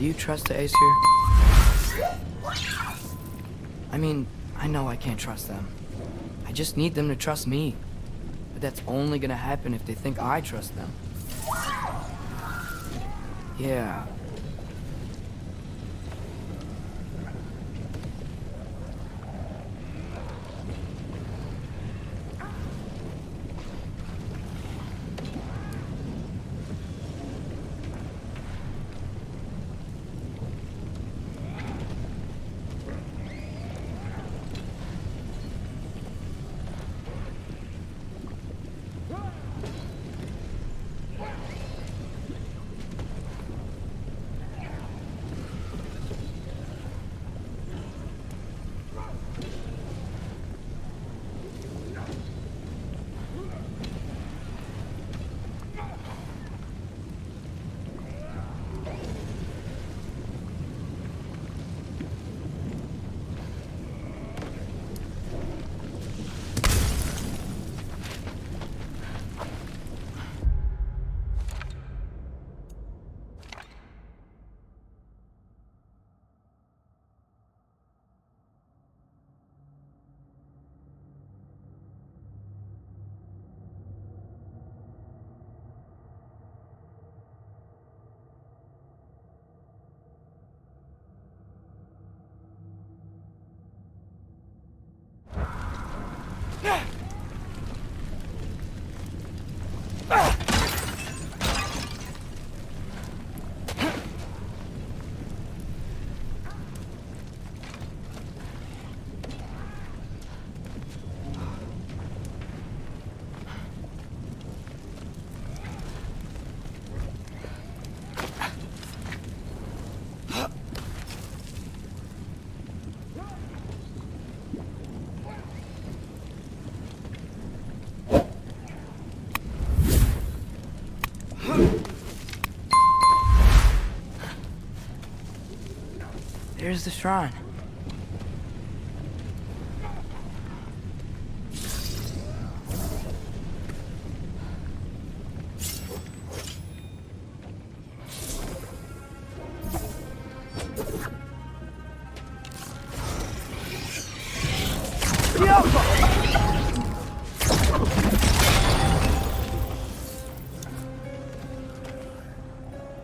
you trust the Aesir? I mean, I know I can't trust them. I just need them to trust me. But that's only gonna happen if they think I trust them. Yeah. There's the shrine.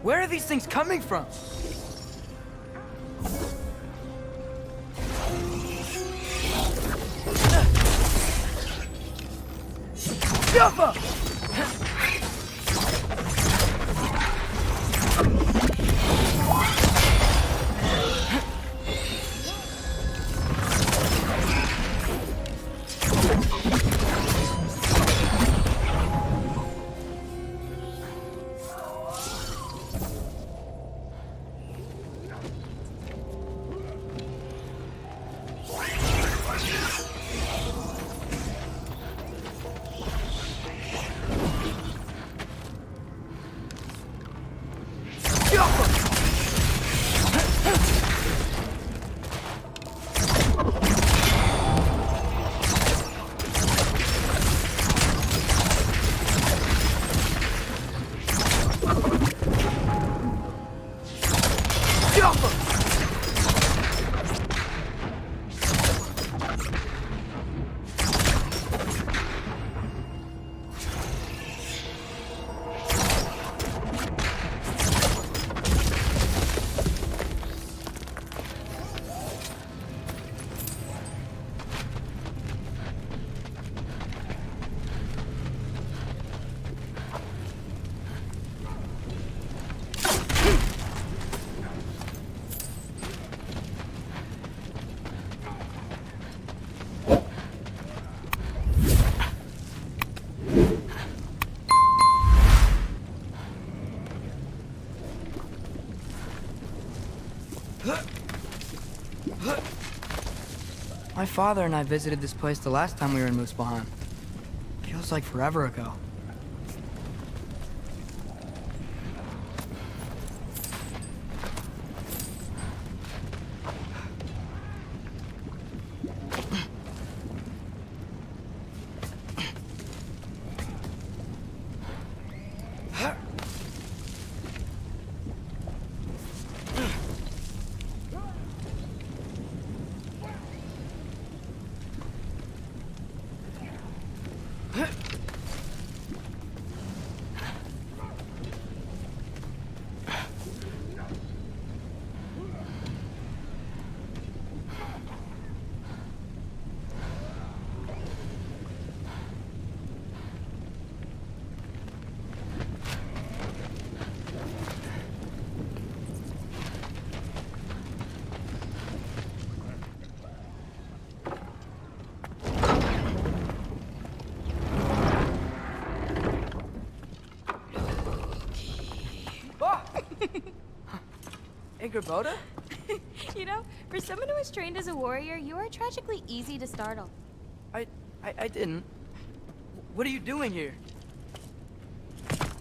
Where are these things coming from? Jump! My father and I visited this place the last time we were in Muspelheim. Feels like forever ago. Ingrid Boda? You know, for someone who was trained as a warrior, you are tragically easy to startle. I didn't. What are you doing here?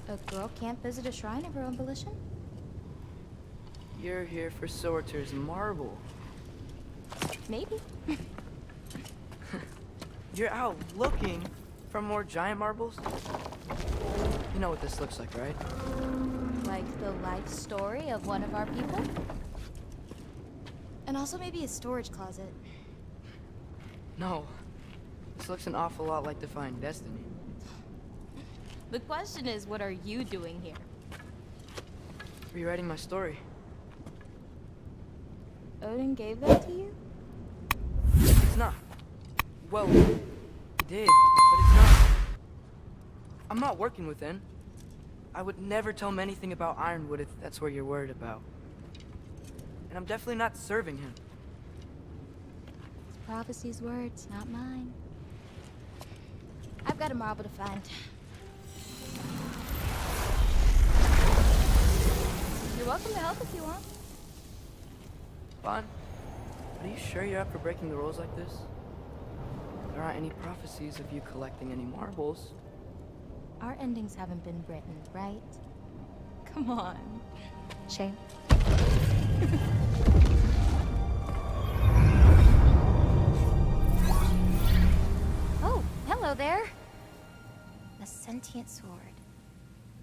A girl can't visit a shrine of her own volition? You're here for Sorter's marble. Maybe. You're out looking for more giant marbles? You know what this looks like, right? Like the life story of one of our people? And also maybe a storage closet. No. This looks an awful lot like Defying Destiny. The question is, what are you doing here? Rewriting my story. Odin gave that to you? It's not. Well, he did, but it's not. I'm not working with him. I would never tell him anything about Ironwood if that's what you're worried about. And I'm definitely not serving him. It's prophecy's words, not mine. I've got a marble to find. You're welcome to help if you want. Bon, are you sure you're up for breaking the rules like this? There aren't any prophecies of you collecting any marbles. Our endings haven't been written, right? Come on. Shame. Oh, hello there. A sentient sword.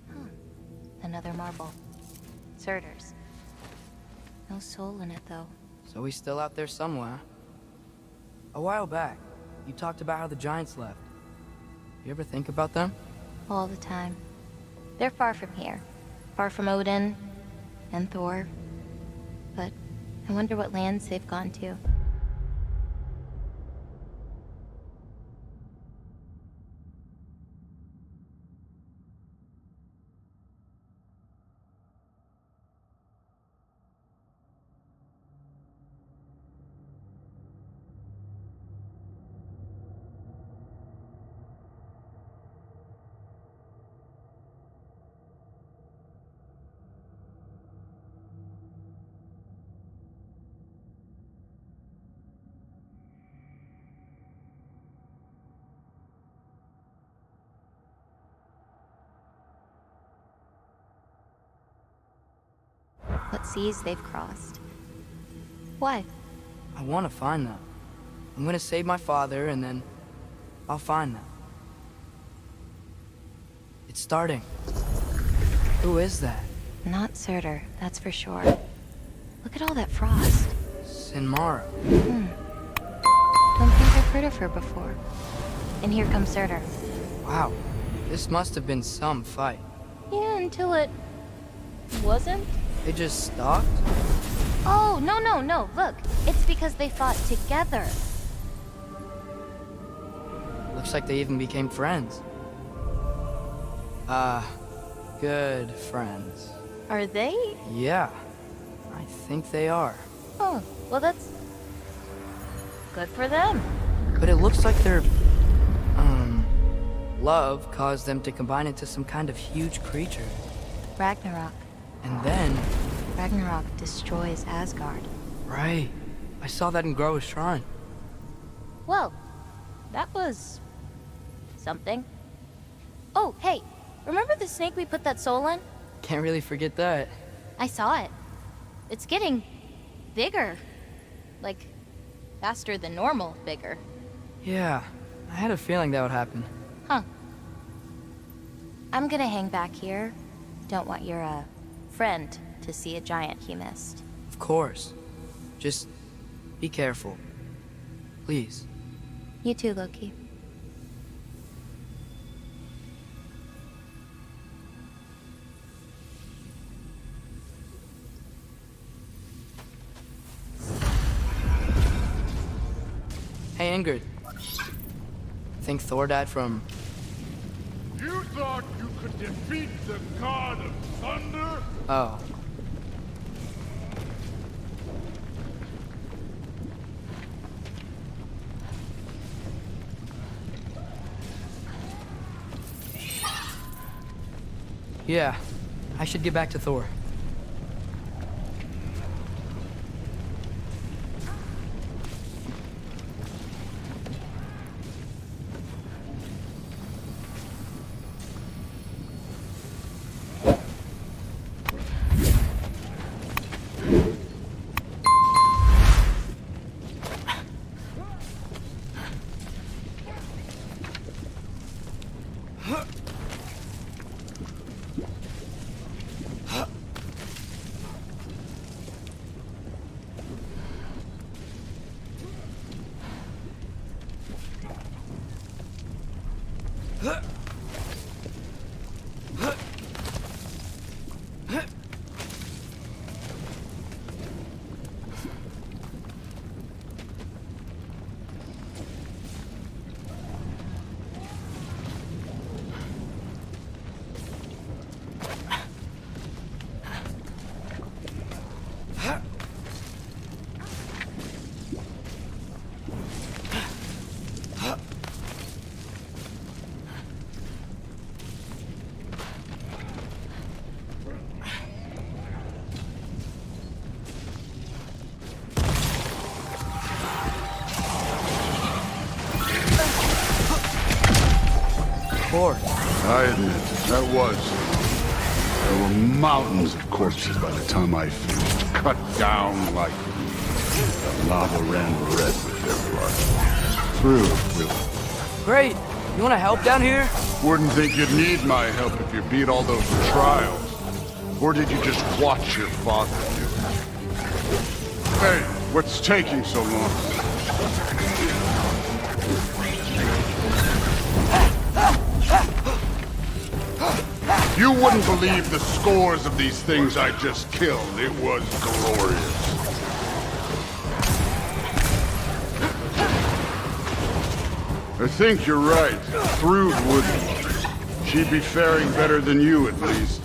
Huh. Another marble. Surtur's. No soul in it, though. So he's still out there somewhere. A while back, you talked about how the giants left. You ever think about them? All the time. They're far from here. Far from Odin and Thor. But I wonder what lands they've gone to. What seas they've crossed. Why? I want to find them. I'm gonna save my father, and then I'll find them. It's starting. Who is that? Not Surtur, that's for sure. Look at all that frost. Sinmara. Don't think I've heard of her before. And here comes Surtur. Wow. This must have been some fight. Yeah, until it... wasn't? They just stalked? Oh, no. Look, it's because they fought together. Looks like they even became friends. Good friends. Are they? Yeah, I think they are. Oh, well that's... good for them. But it looks like their, love caused them to combine into some kind of huge creature. Ragnarok. And then... Ragnarok destroys Asgard. Right. I saw that in GOW's shrine. Well, that was... something. Oh, hey, remember the snake we put that soul in? Can't really forget that. I saw it. It's getting... bigger. Like, faster than normal bigger. Yeah, I had a feeling that would happen. Huh. I'm gonna hang back here. Don't want your, friend to see a giant he missed. Of course. Just be careful. Please. You too, Loki. Hey, Ingrid. Think Thor died from... You thought you could defeat the god of thunder? Oh. Yeah, I should get back to Thor. course. I admit, that was. There were mountains of corpses by the time I finished, cut down like the lava ran red with their blood. Through the river. Great. You want to help down here? Wouldn't think you'd need my help if you beat all those trials. Or did you just watch your father do it? Hey, what's taking so long? You wouldn't believe the scores of these things I just killed. It was glorious. I think you're right. Thrude wouldn't. She'd be faring better than you, at least.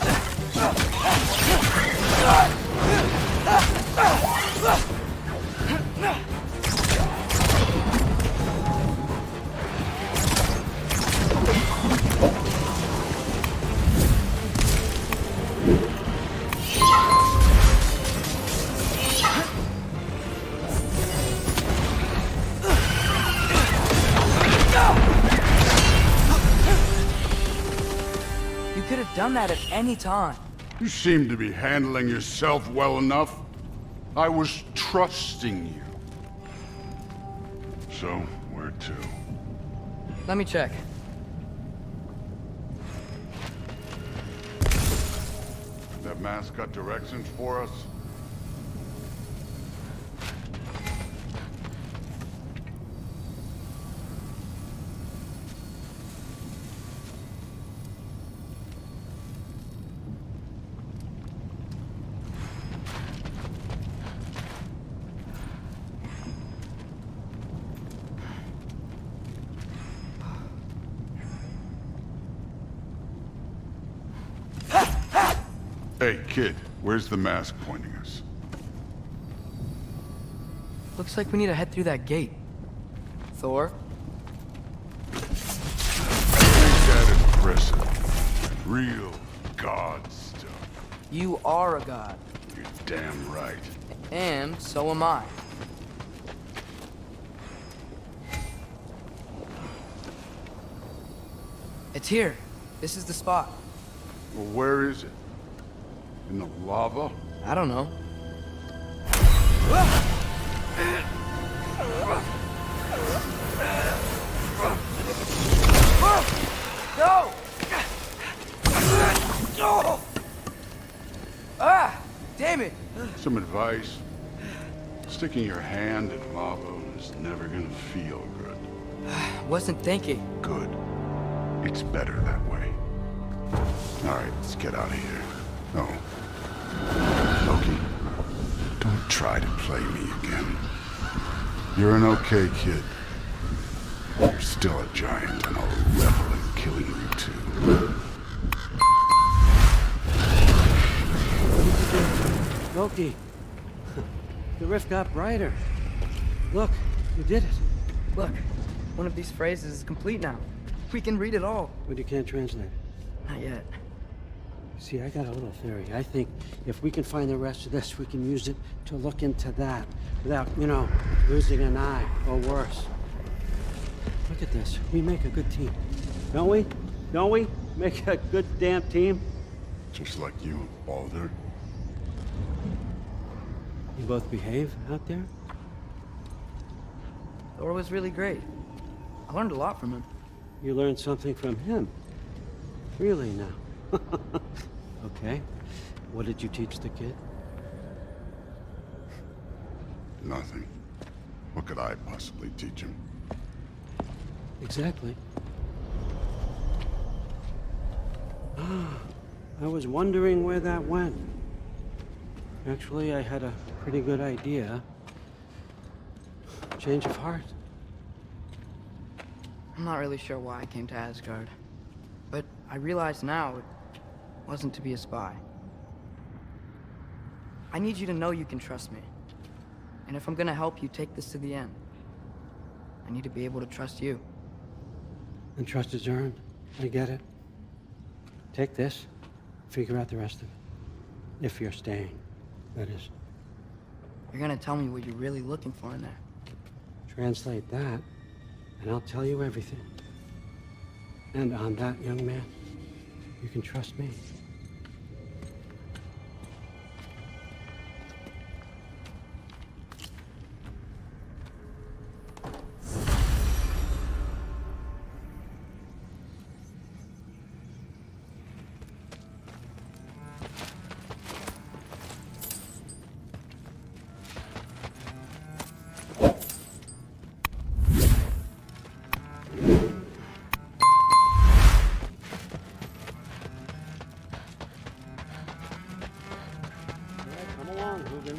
You could have done that at any time. You seem to be handling yourself well enough. I was trusting you. So, where to? Let me check. That mask got directions for us? Hey, kid, where's the mask pointing us? Looks like we need to head through that gate. Thor? I think that is impressive. Real god stuff. You are a god. You're damn right. And so am I. It's here. This is the spot. Well, where is it? In the lava? I don't know. Go! Ah! Damn it! Some advice. Sticking your hand in lava is never gonna feel good. Wasn't thinking. Good. It's better that way. Alright, let's get out of here. Oh. Loki, don't try to play me again. You're an okay kid. You're still a giant, and I'll revel in killing you too. Loki, the rift got brighter. Look, you did it. Look, one of these phrases is complete now. We can read it all. But you can't translate. Not yet. See, I got a little theory. I think if we can find the rest of this, we can use it to look into that without, losing an eye or worse. Look at this. We make a good team. Don't we? Don't we? Make a good damn team? Just like you and Baldur. You both behave out there? Thor was really great. I learned a lot from him. You learned something from him? Really now? Okay. What did you teach the kid? Nothing. What could I possibly teach him? Exactly. I was wondering where that went. Actually, I had a pretty good idea. Change of heart. I'm not really sure why I came to Asgard. But I realize now it wasn't to be a spy. I need you to know you can trust me. And if I'm gonna help you take this to the end, I need to be able to trust you. And trust is earned. I get it. Take this, figure out the rest of it. If you're staying, that is. You're gonna tell me what you're really looking for in there. Translate that, and I'll tell you everything. And on that, young man, you can trust me. Come along, Hogan.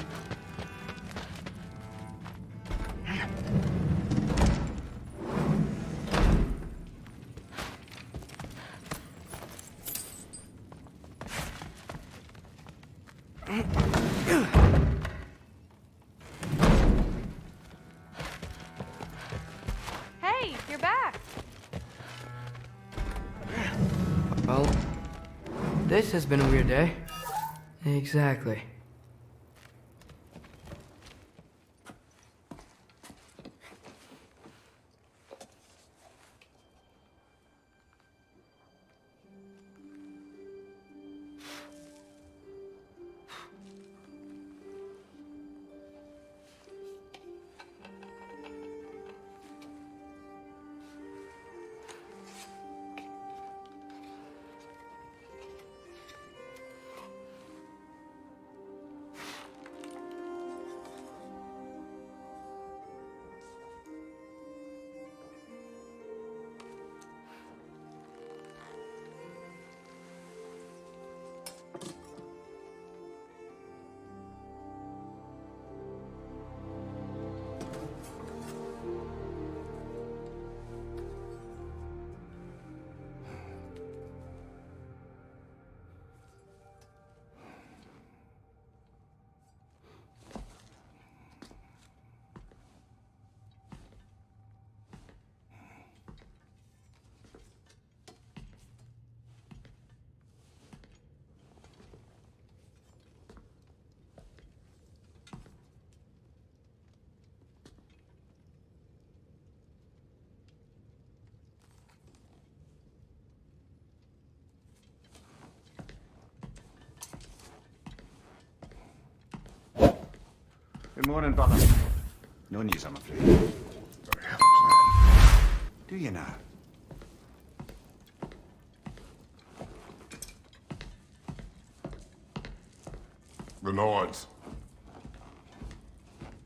Hey, you're back. Well, this has been a weird day. Exactly. Good morning, brother. No news, I'm afraid. I have a plan. Do you now? Renards.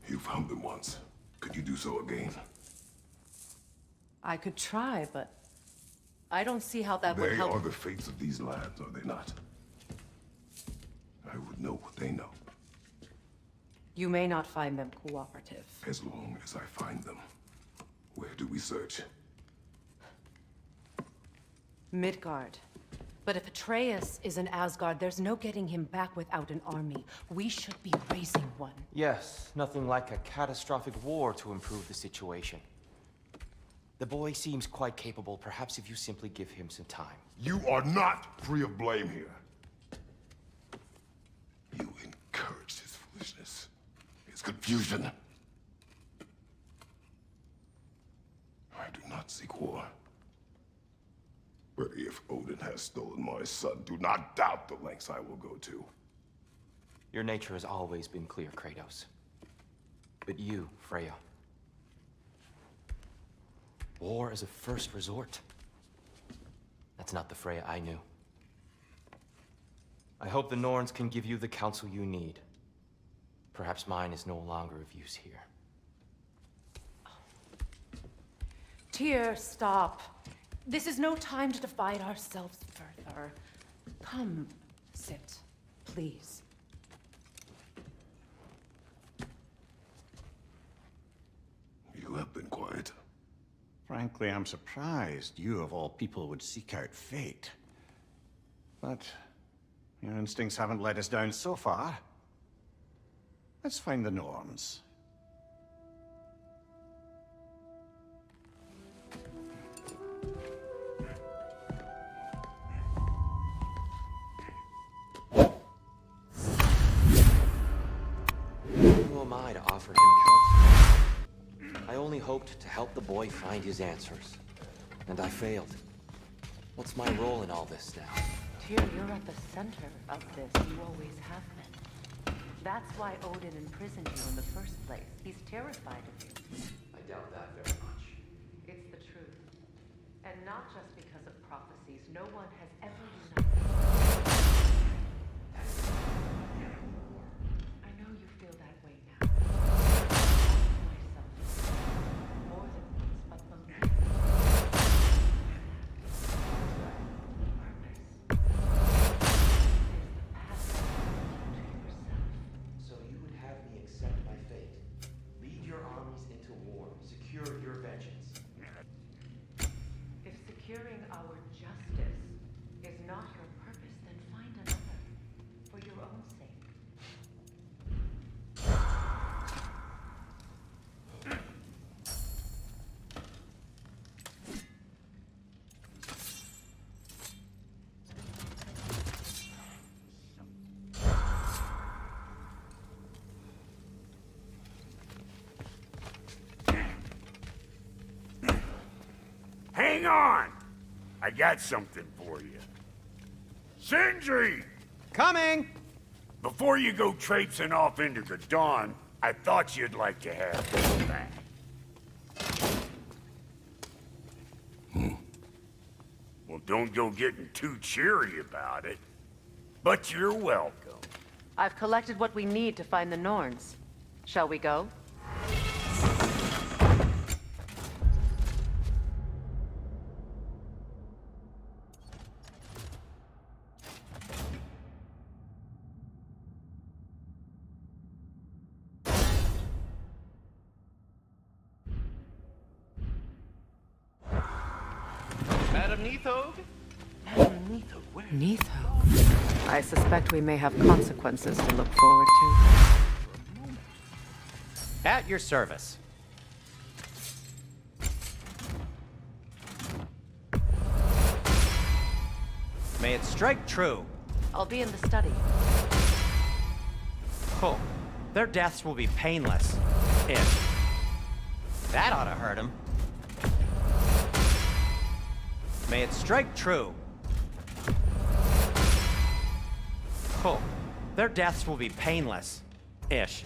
You found them once. Could you do so again? I could try, but I don't see how that would They help. are the fates of these lands, are they not? I would know what they know, You may not find them cooperative. as long as I find them. Where do we search? Midgard. But if Atreus is in Asgard, there's no getting him back without an army. We should be raising one. Yes, nothing like a catastrophic war to improve the situation. The boy seems quite capable. Perhaps if you simply give him some time. You are not free of blame here. You encouraged his foolishness, his confusion. I do not seek war. But if Odin has stolen my son, do not doubt the lengths I will go to. Your nature has always been clear, Kratos. But you, Freya. War as a first resort. That's not the Freya I knew. I hope the Norns can give you the counsel you need. Perhaps mine is no longer of use here. Tyr, stop. This is no time to divide ourselves further. Come, sit, please. You have been quiet. Frankly, I'm surprised you, of all people, would seek out fate. But your instincts haven't let us down so far. Let's find the Norns. Who am I to offer him counsel? I only hoped to help the boy find his answers. And I failed. What's my role in all this now? Tyr, you're at the center of this. You always have been. That's why Odin imprisoned you in the first place. He's terrified of you. I doubt that very much. It's the truth. And not just because of prophecies. No one has ever united. I know you feel that way now. Myself. More than once, but believe me. Purpose. Is the path to yourself. So you would have me accept my fate, lead your armies into war, secure your vengeance. If securing our justice is not your purpose, then find another. For your own sake. Hang on! I got something for you. Sindri! Coming! Before you go traipsing off into the dawn, I thought you'd like to have this back. Well, don't go getting too cheery about it. But you're welcome. I've collected what we need to find the Norns. Shall we go? Madam Neathog? Neitho. I suspect we may have consequences to look forward to. At your service. May it strike true. I'll be in the study. Oh, their deaths will be painless. If. That ought to hurt him. May it strike true. Oh, their deaths will be painless. Ish.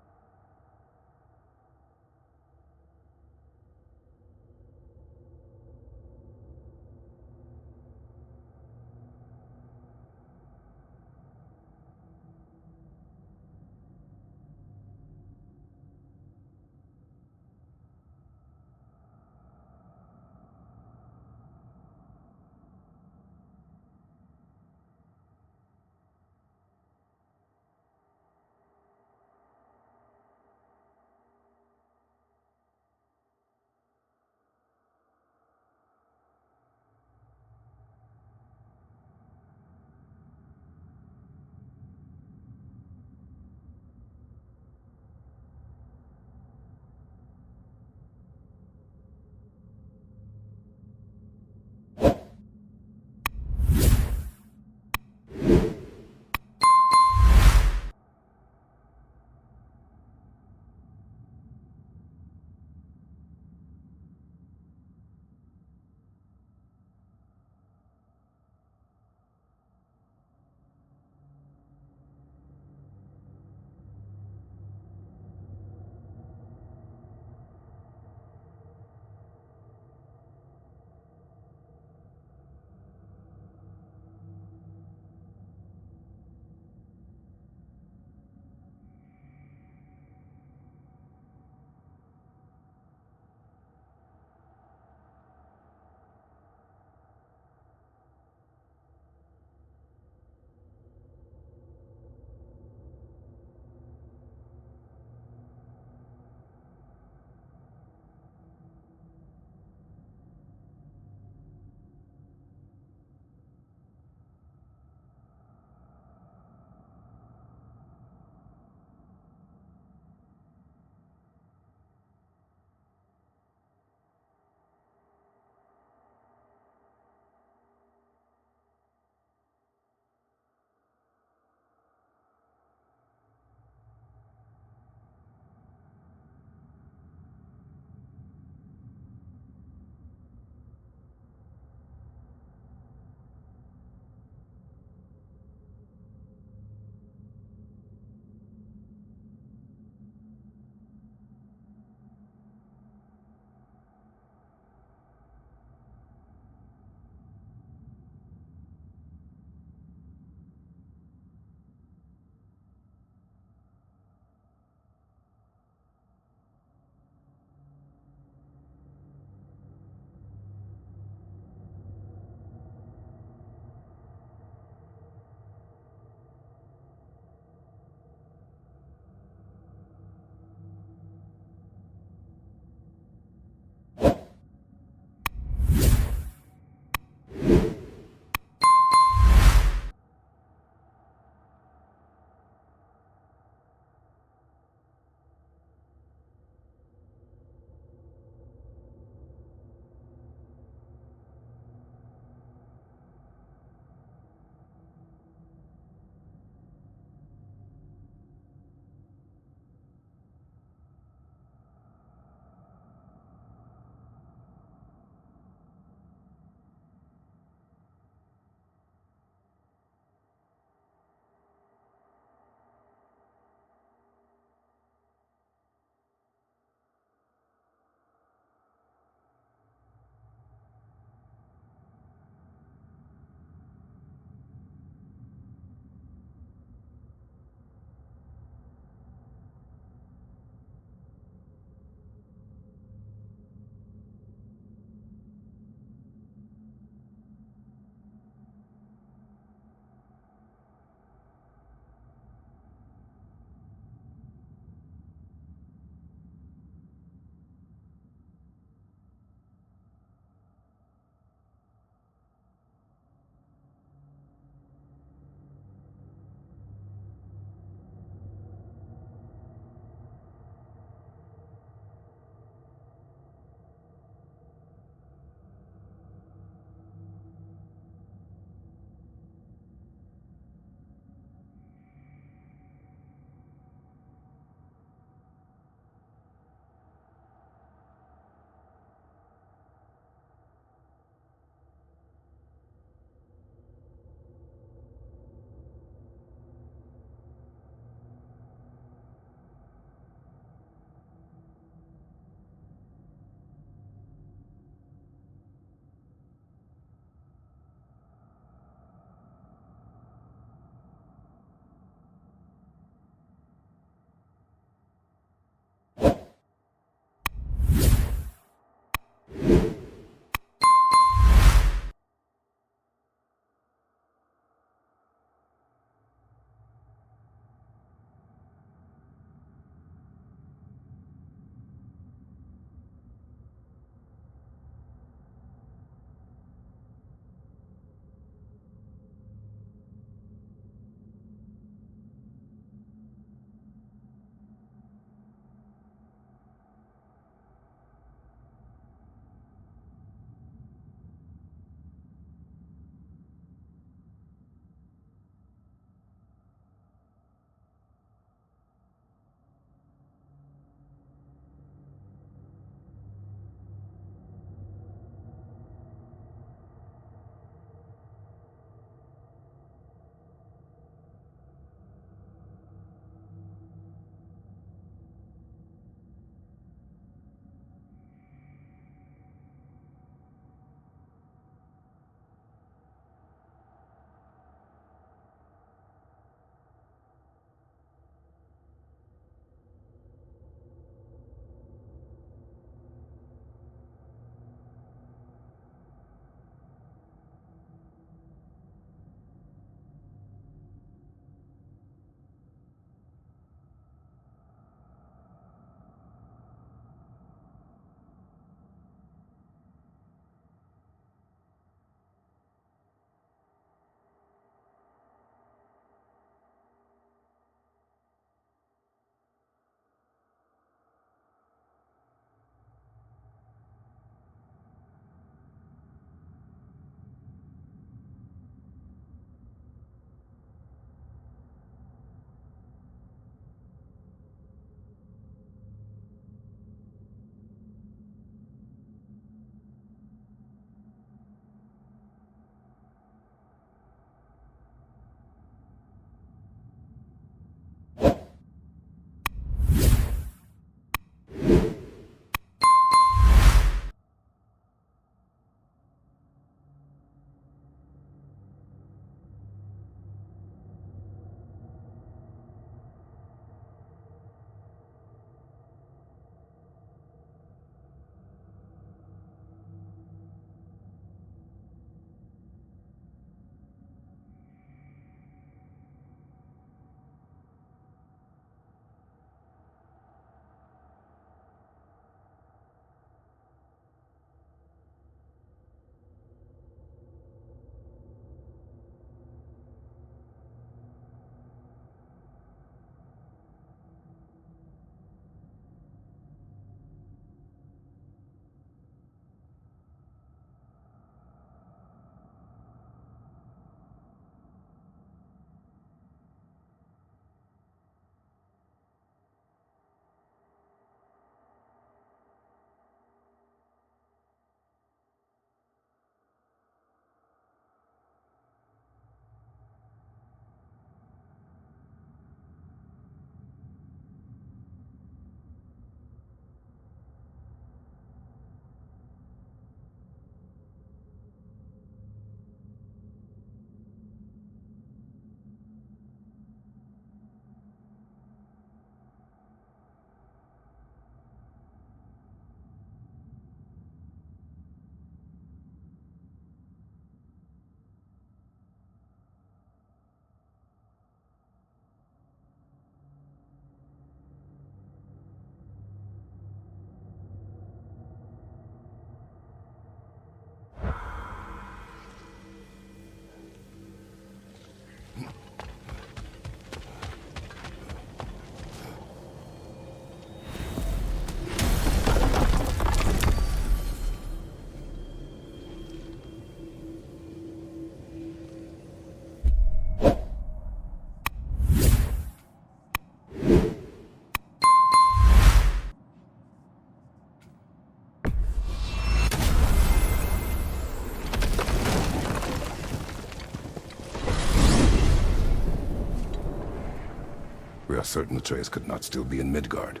certain Atreus could not still be in Midgard.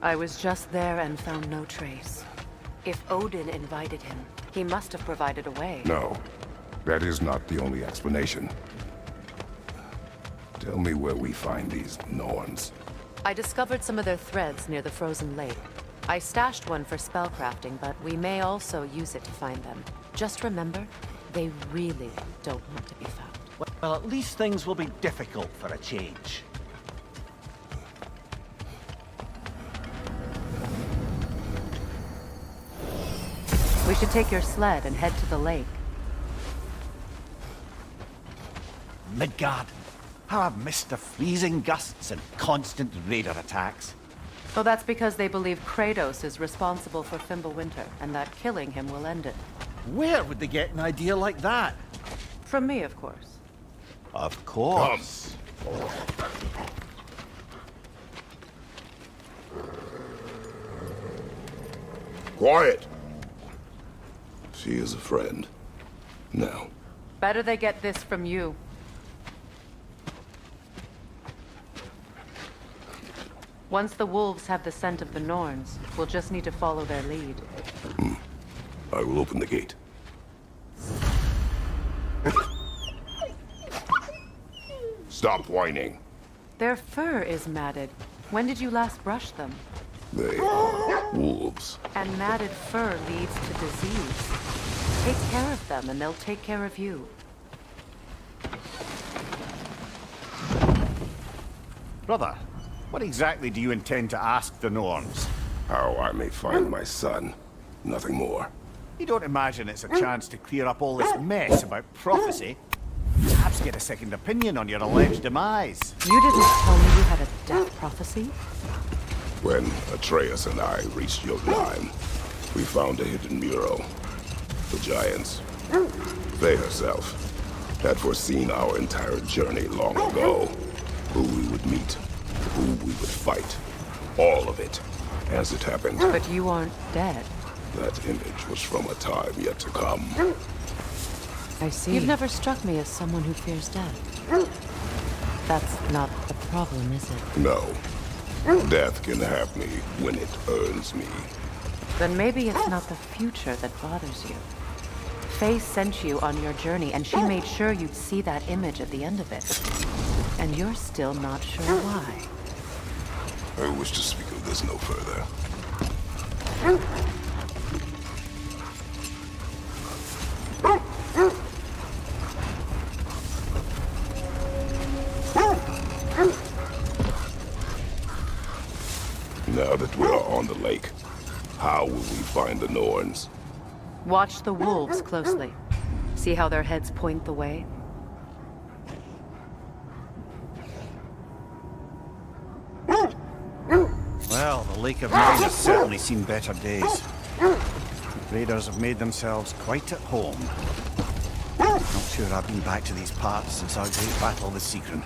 I was just there and found no trace. If Odin invited him, he must have provided a way. No, that is not the only explanation. Tell me where we find these Norns. I discovered some of their threads near the frozen lake. I stashed one for spellcrafting, but we may also use it to find them. Just remember, they really don't want to be found. Well, at least things will be difficult for a change. We should take your sled and head to the lake. Midgard. How I've missed the freezing gusts and constant raider attacks. Oh, that's because they believe Kratos is responsible for Fimbulwinter, and that killing him will end it. Where would they get an idea like that? From me, of course. Of course. Quiet! She is a friend. Now. Better they get this from you. Once the wolves have the scent of the Norns, we'll just need to follow their lead. I will open the gate. Stop whining. Their fur is matted. When did you last brush them? They are wolves. And matted fur leads to disease. Take care of them, and they'll take care of you. Brother, what exactly do you intend to ask the Norns? How I may find my son. Nothing more. You don't imagine it's a chance to clear up all this mess about prophecy? Perhaps get a second opinion on your alleged demise. You didn't tell me you had a death prophecy? When Atreus and I reached Jotunheim, we found a hidden mural. The giants, they herself, had foreseen our entire journey long ago. Who we would meet, who we would fight. All of it, as it happened. But you aren't dead. That image was from a time yet to come. I see. You've never struck me as someone who fears death. That's not the problem, is it? No. Death can have me when it earns me. Then maybe it's not the future that bothers you. Faye sent you on your journey, and she made sure you'd see that image at the end of it. And you're still not sure why. I wish to speak of this no further. Now that we are on the lake, how will we find the Norns? Watch the wolves closely. See how their heads point the way? Well, the Lake of Mine has certainly seen better days. Raiders have made themselves quite at home. Not sure I've been back to these parts since our great battle with Sigrun.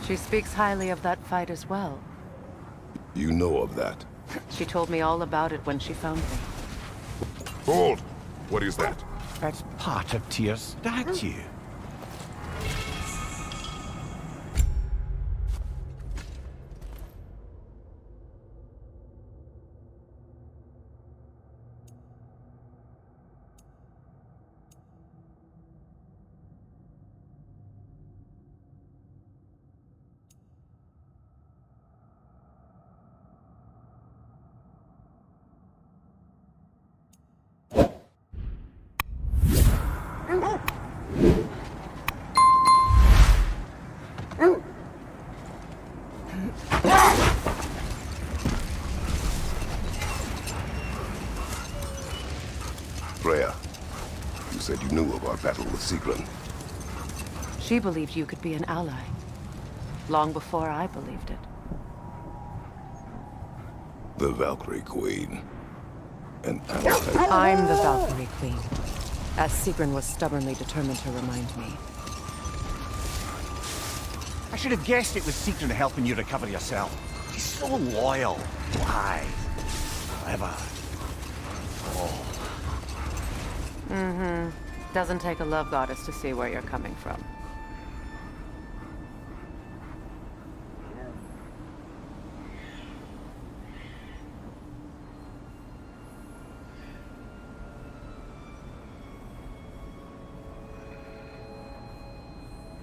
She speaks highly of that fight as well. You know of that. She told me all about it when she found me. Hold! What is that? That's part of Tyr's statue. Freya, you said you knew of our battle with Sigrun. She believed you could be an ally. Long before I believed it. The Valkyrie Queen. An ally. I'm the Valkyrie Queen, as Sigrun was stubbornly determined to remind me. I should have guessed it was Sigrun helping you recover yourself. She's so loyal. Why? Clever. Doesn't take a love goddess to see where you're coming from.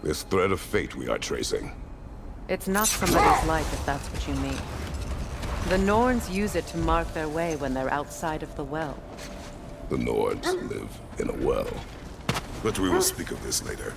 This thread of fate we are tracing. It's not somebody's life, if that's what you mean. The Norns use it to mark their way when they're outside of the well. The Nords live in a well. But we will speak of this later.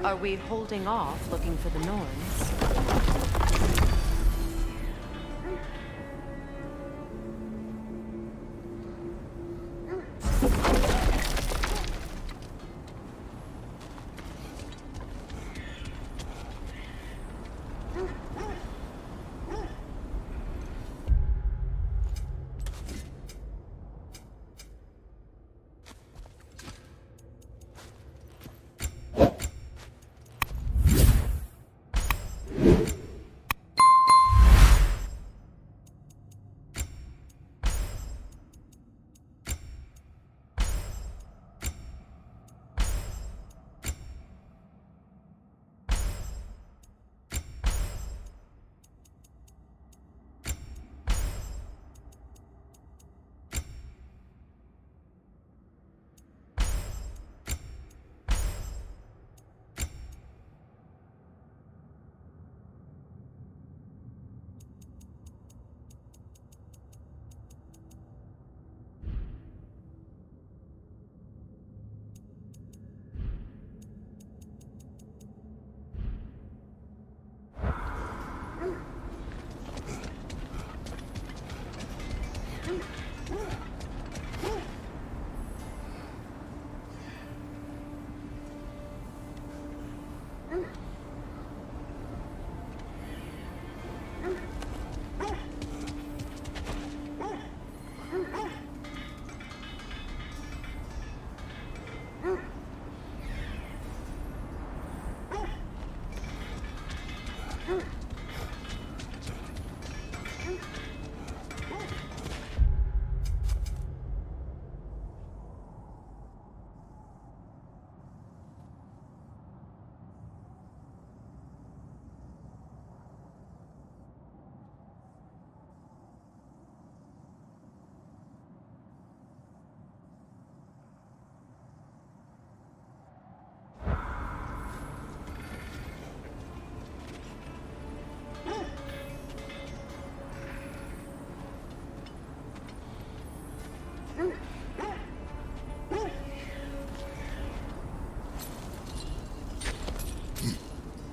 Are we holding off looking for the Norns?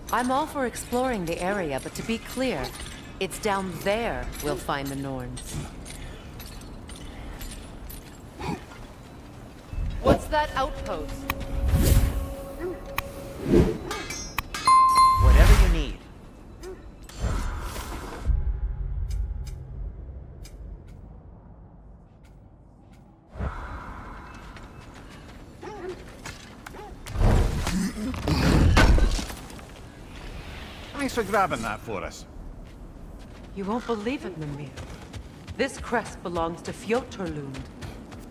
I'm all for exploring the area, but to be clear, it's down there we'll find the Norns. What's that outpost? Whatever you need. Thanks for grabbing that for us. You won't believe it, Mimir. This crest belongs to Fjotorlund.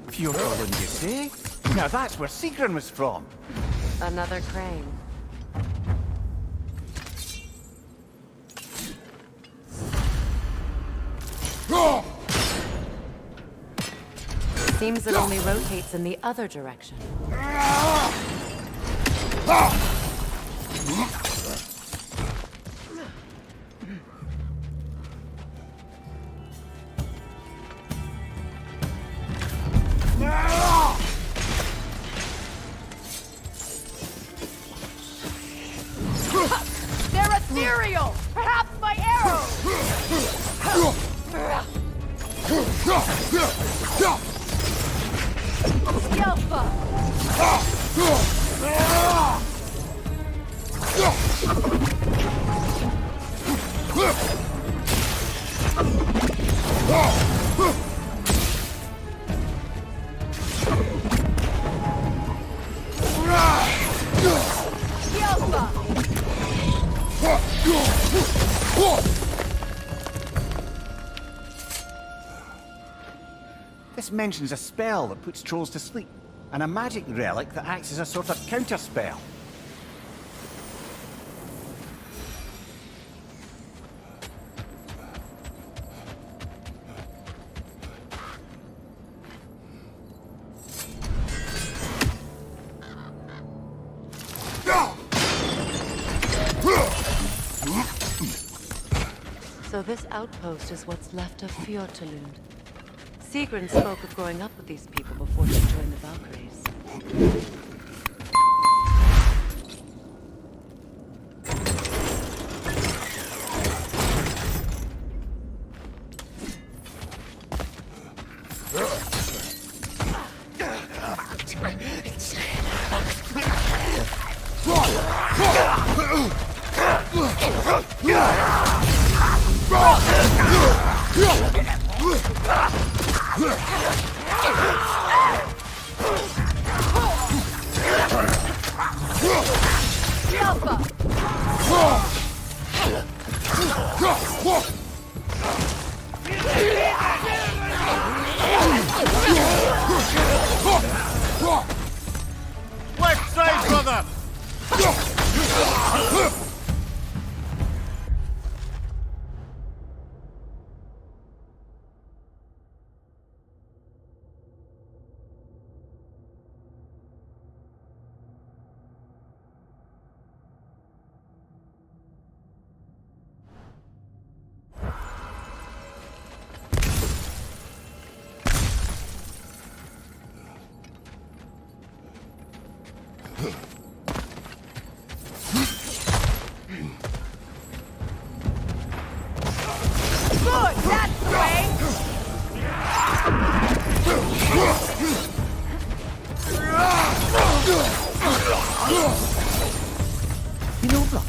Fjordland, you say? Now that's where Sigrun was from. Another crane. Seems it only rotates in the other direction. They're ethereal! Perhaps my arrows! This mentions a spell that puts trolls to sleep, and a magic relic that acts as a sort of counterspell. So this outpost is what's left of Fjortulund. Sigrun spoke of growing up with these people before she joined the Valkyries. Left side, brother! Good, that's the way! You know, brother,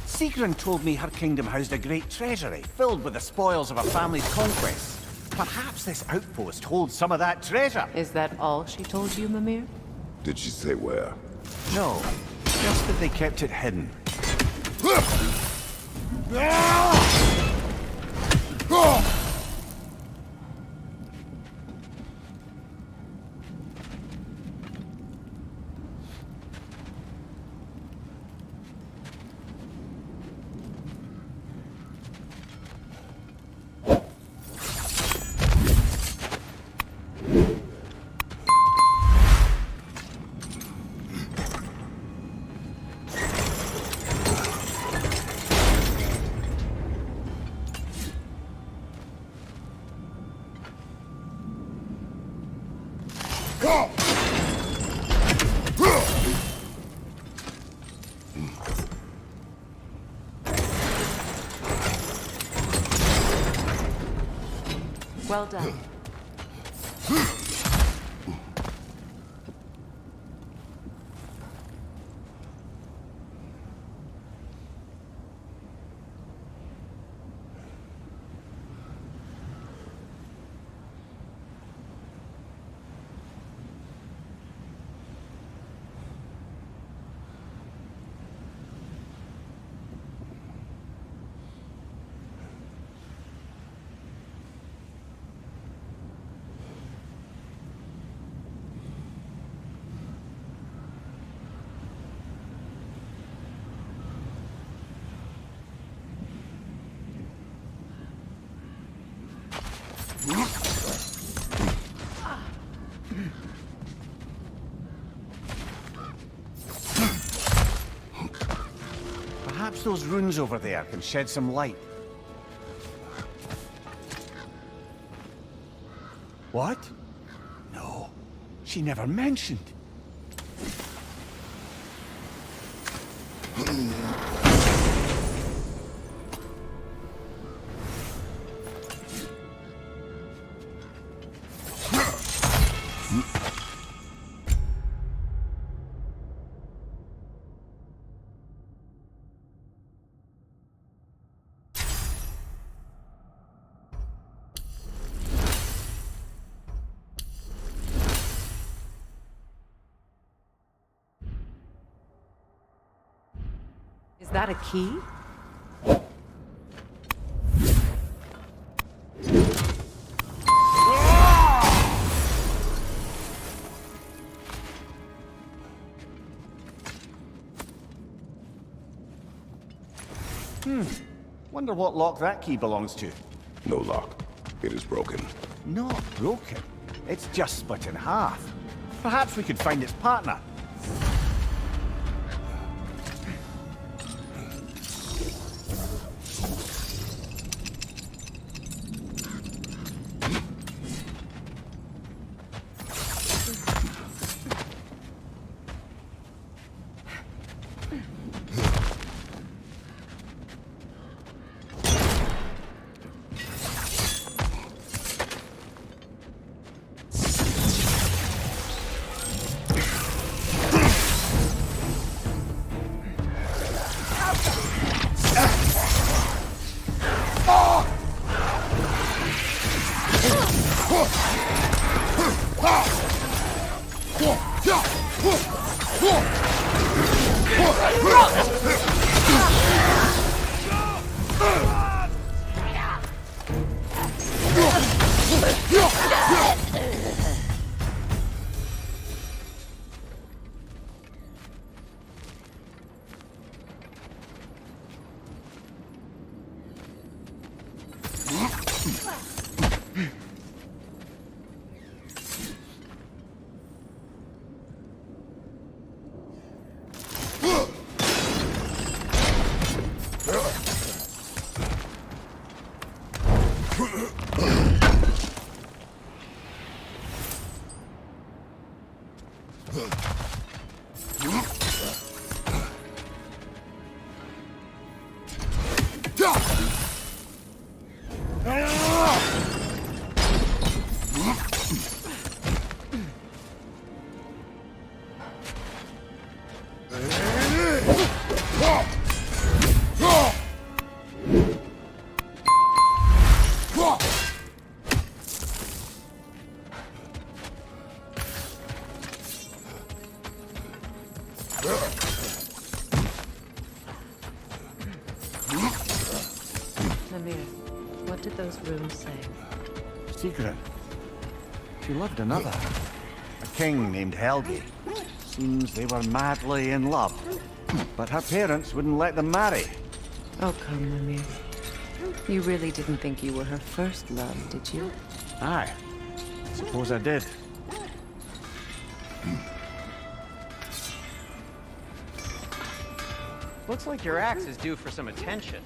Sigrun told me her kingdom housed a great treasury filled with the spoils of a family's conquests. Perhaps this outpost holds some of that treasure. Is that all she told you, Mimir? Did she say where? No, just that they kept it hidden. Well done. Perhaps those runes over there can shed some light. What? No, she never mentioned. Is that a key? Wonder what lock that key belongs to. No lock. It is broken. Not broken. It's just split in half. Perhaps we could find its partner. What did those runes say? Secret. She loved another. A king named Helgi. Seems they were madly in love. But her parents wouldn't let them marry. Oh, come, Mimir. You really didn't think you were her first love, did you? Aye. Suppose I did. Looks like your axe is due for some attention.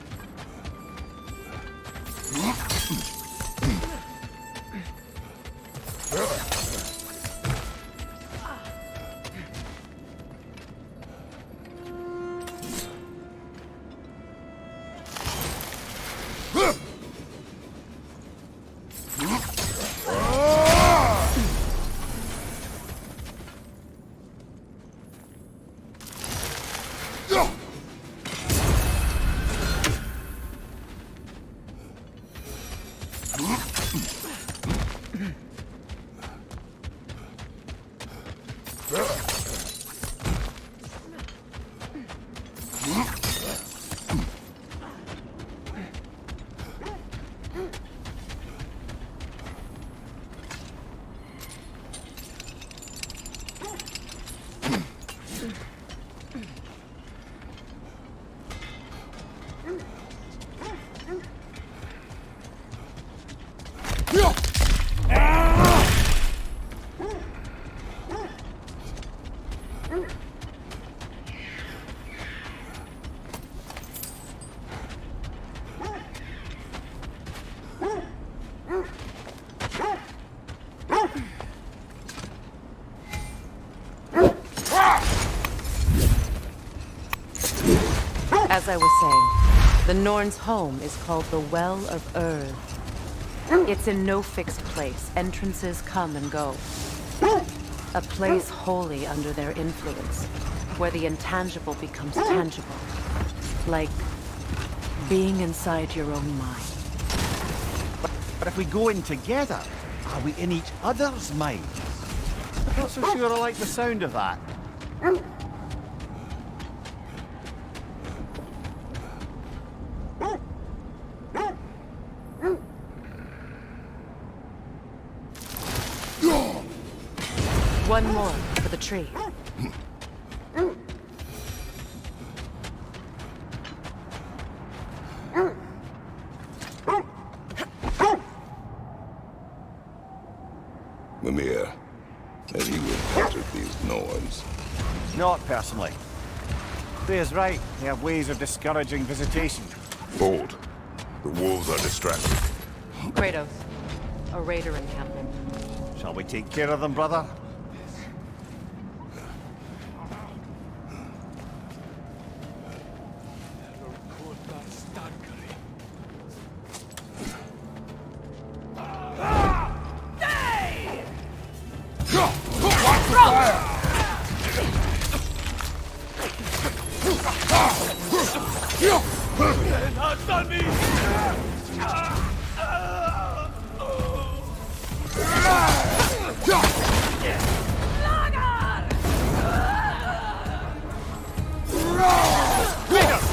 As I was saying, the Norn's home is called the Well of Earth. It's in no fixed place. Entrances come and go. A place wholly under their influence, where the intangible becomes tangible. Like being inside your own mind. But if we go in together, are we in each other's minds? I'm not so sure I like the sound of that. One more for the tree. Mimir, have you encountered these Norns? Not personally. Freya's right. They have ways of discouraging visitation. Hold. The wolves are distracted. Kratos, a raider encampment. Shall we take care of them, brother?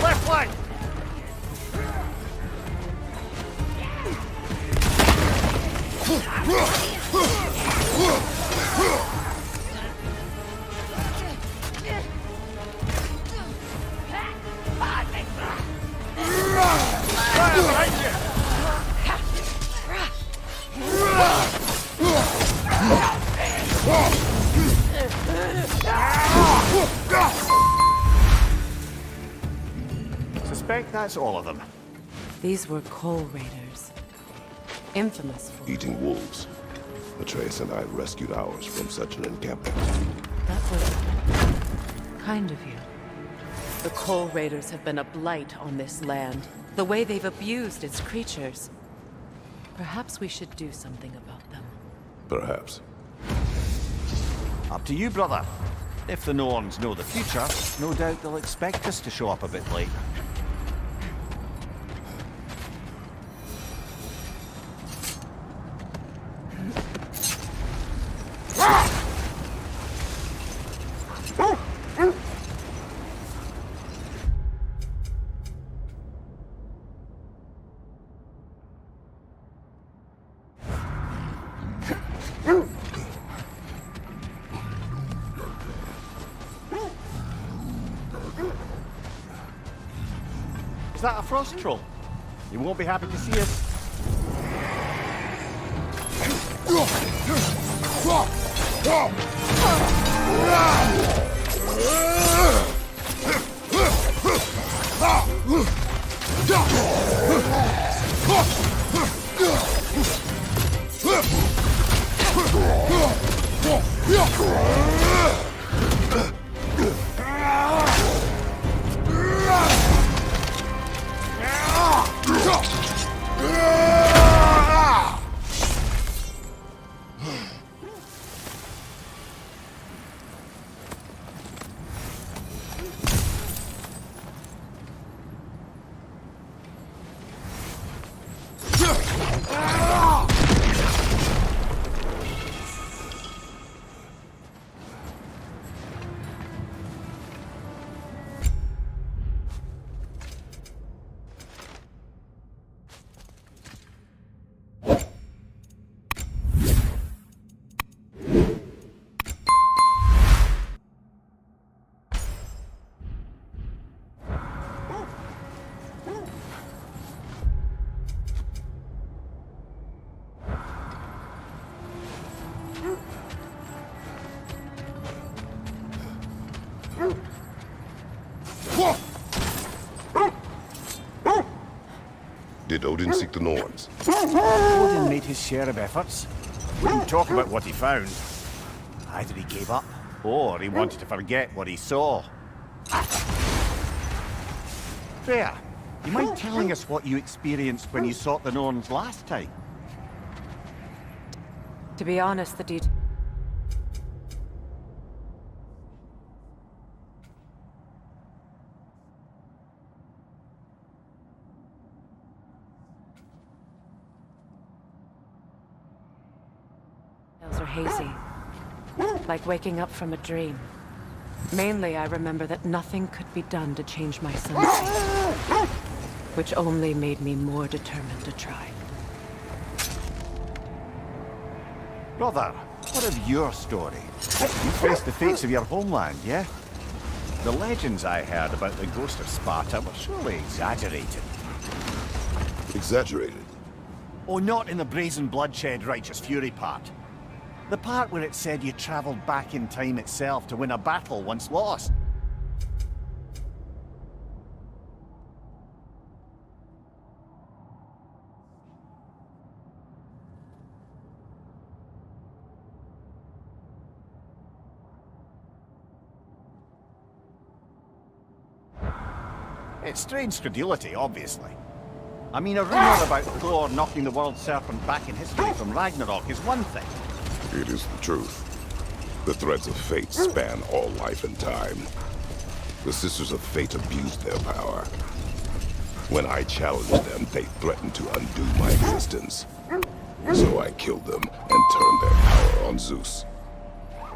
Left flank! Suspect that's all of them. These were coal raiders. Infamous for... Eating wolves. Atreus and I rescued ours from such an encampment. That was kind of you. The coal raiders have been a blight on this land. The way they've abused its creatures. Perhaps we should do something about them. Perhaps. Up to you, brother. If the Norns know the future, no doubt they'll expect us to show up a bit late. Is that a frost troll? You won't be happy to see us. Did Odin seek the Norns? Odin made his share of efforts. Wouldn't talk about what he found. Either he gave up, or he wanted to forget what he saw. Freya, you mind telling us what you experienced when you sought the Norns last time? To be honest, the details are hazy. Like waking up from a dream. Mainly, I remember that nothing could be done to change my son's fate, which only made me more determined to try. Brother, what of your story? You faced the fates of your homeland, yeah? The legends I heard about the ghost of Sparta were surely exaggerated. Exaggerated? Oh, not in the brazen bloodshed righteous fury part. The part where it said you traveled back in time itself to win a battle once lost. It's strange credulity, obviously. I mean, a rumor about Thor knocking the world serpent back in history from Ragnarok is one thing. It is the truth. The threads of fate span all life and time. The Sisters of Fate abused their power. When I challenged them, they threatened to undo my existence. So I killed them and turned their power on Zeus.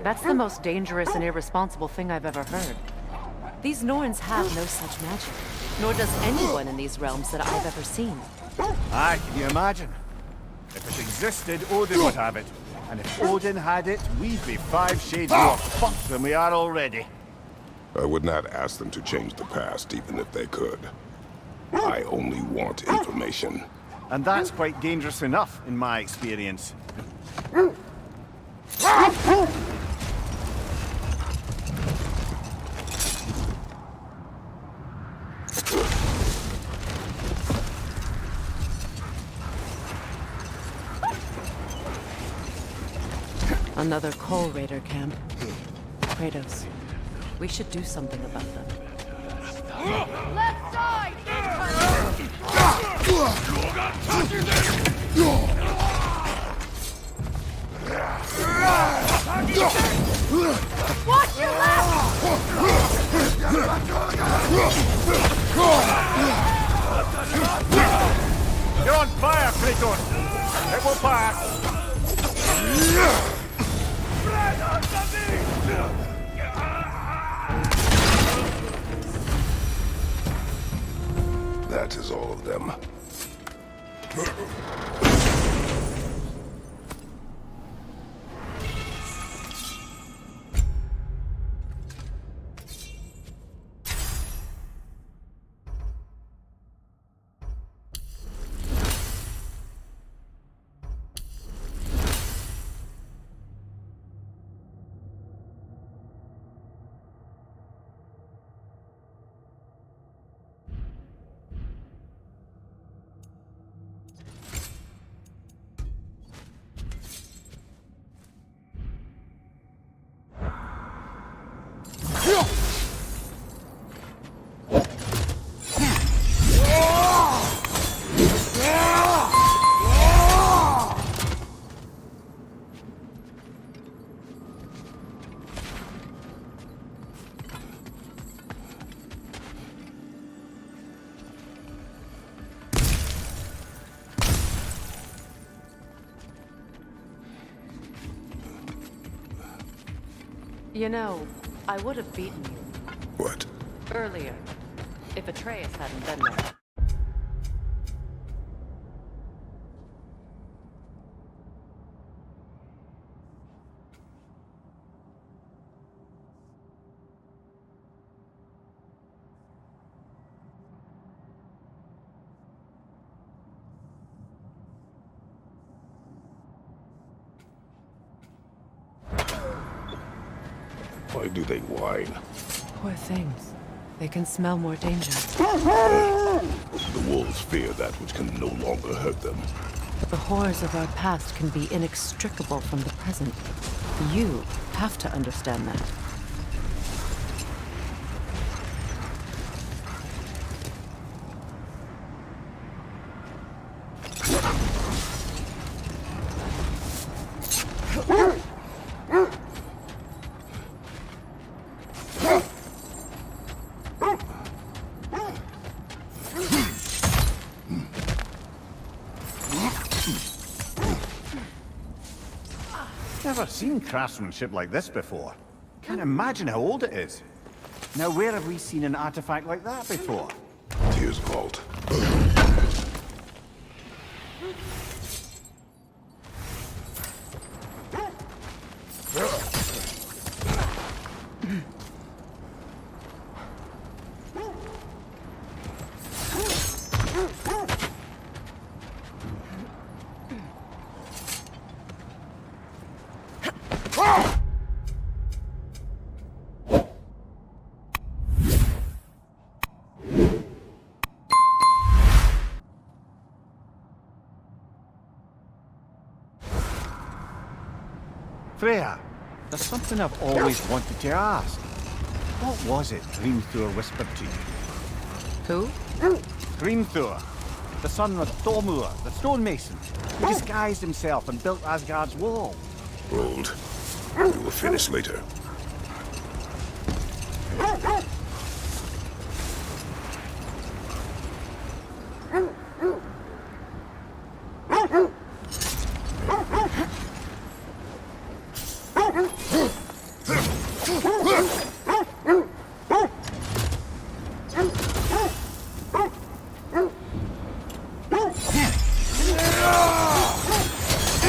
That's the most dangerous and irresponsible thing I've ever heard. These Norns have no such magic, nor does anyone in these realms that I've ever seen. Aye, can you imagine? If it existed, Odin would have it. And if Odin had it, we'd be 5 shades more fucked than we are already. I would not ask them to change the past, even if they could. I only want information. And that's quite dangerous enough, in my experience. Another Coal Raider camp. Kratos, we should do something about them. Left side! Watch your left! You're on fire, Kratos! It will pass! That is all of them. You know, I would have beaten you. What? Earlier, if Atreus hadn't been there. Why do they whine? Poor things. They can smell more danger. The wolves fear that which can no longer hurt them. The horrors of our past can be inextricable from the present. You have to understand that. Never seen craftsmanship like this before. Can't imagine how old it is. Now, where have we seen an artifact like that before? Here's vault. Freya, there's something I've always wanted to ask. What was it Grimthor whispered to you? Who? Grimthor, the son of Thormur, the stonemason, who disguised himself and built Asgard's wall. Hold. We will finish later.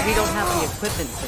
We don't have the equipment for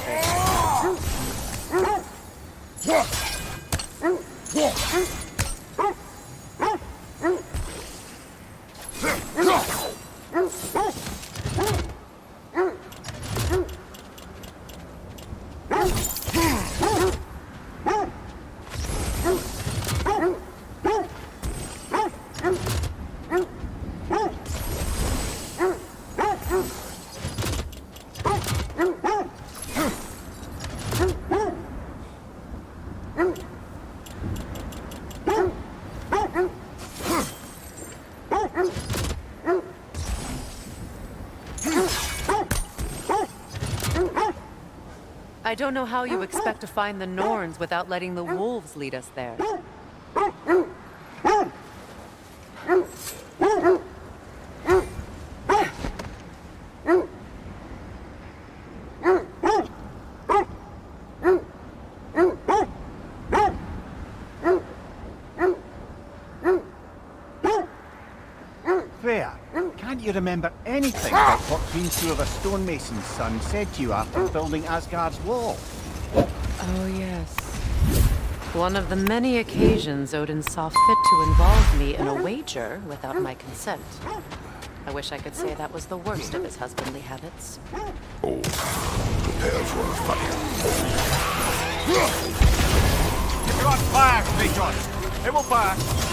I don't know how you expect to find the Norns without letting the wolves lead us there. Freya, can't you remember anything about what Grimthor, the stonemason's son, said to you after building Asgard's wall? Oh, yes. One of the many occasions Odin saw fit to involve me in a wager without my consent. I wish I could say that was the worst of his husbandly habits. Oh, prepare for a fight. You're on fire, Kratos! It will pass!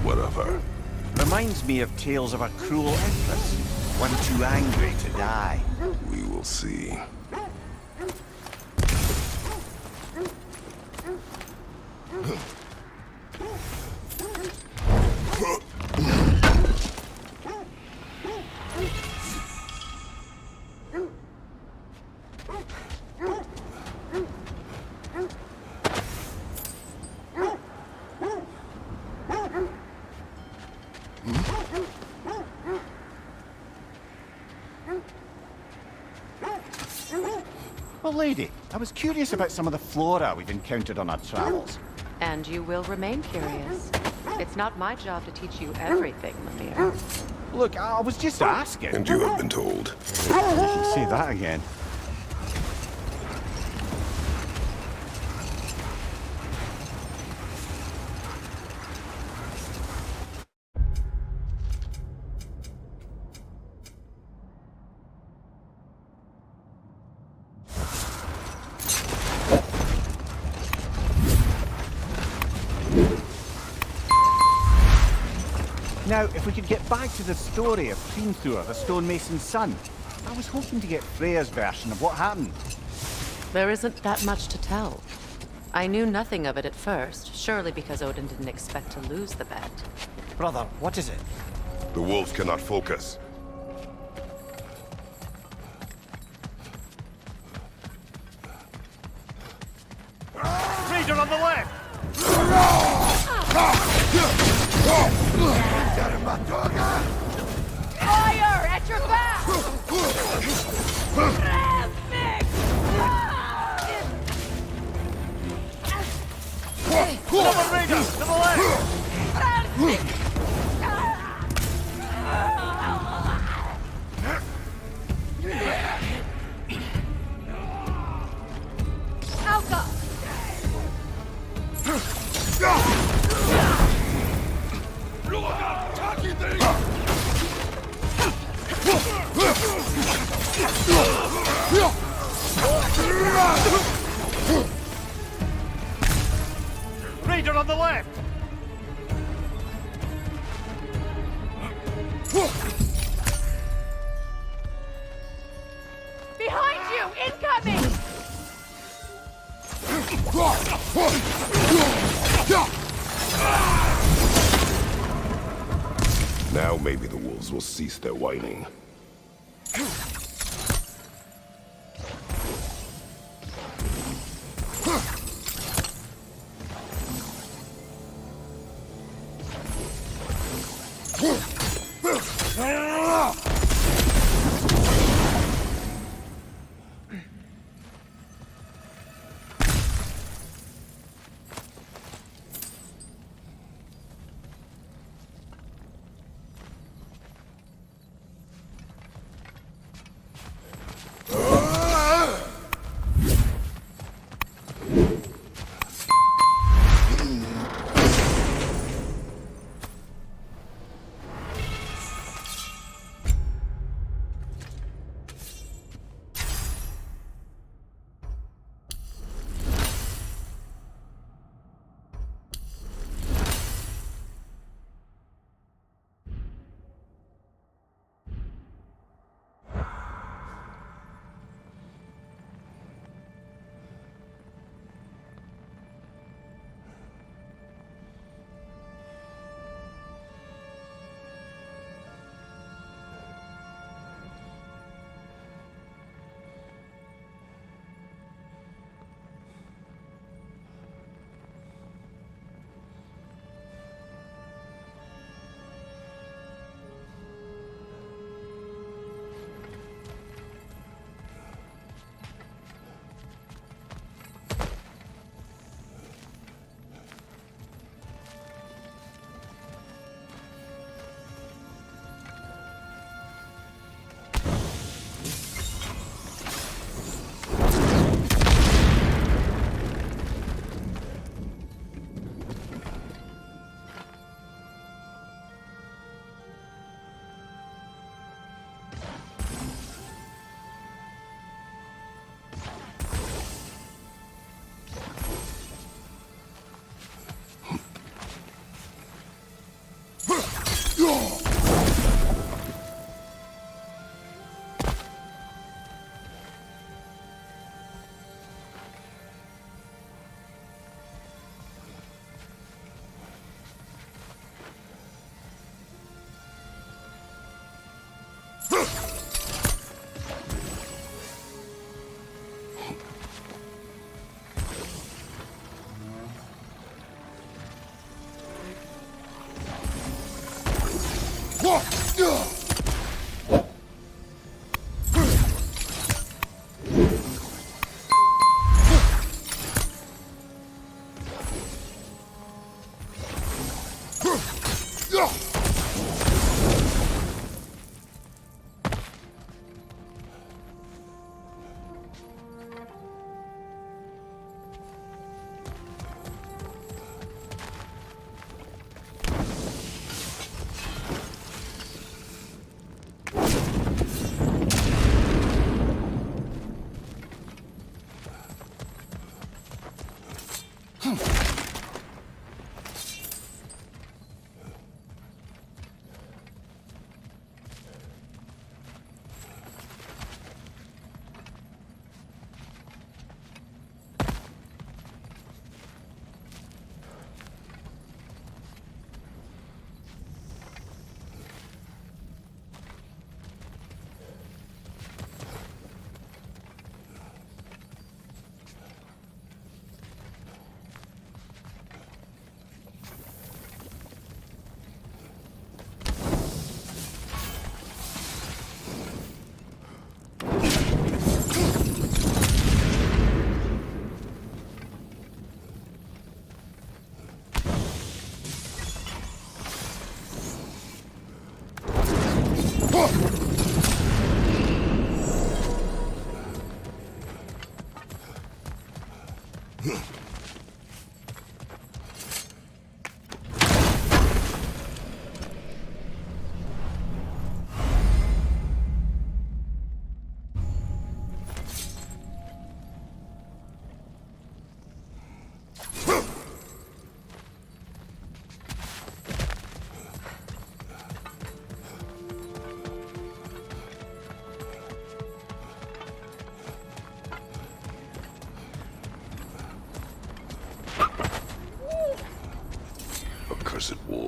Whatever. Reminds me of tales of a cruel empress, one too angry to die. We will see. Well, lady, I was curious about some of the flora we've encountered on our travels. And you will remain curious. It's not my job to teach you everything, Mimir. Look, I was just asking. And you have been told. You can say that again. Now, if we could get back to the story of Grimthor, the stonemason's son, I was hoping to get Freya's version of what happened. There isn't that much to tell. I knew nothing of it at first, surely because Odin didn't expect to lose the bet. Brother, what is it? The wolves cannot focus. Ranger on the left! Fire at your back! Revnik! Raider on the left! Behind you! Incoming! Now maybe the wolves will cease their whining.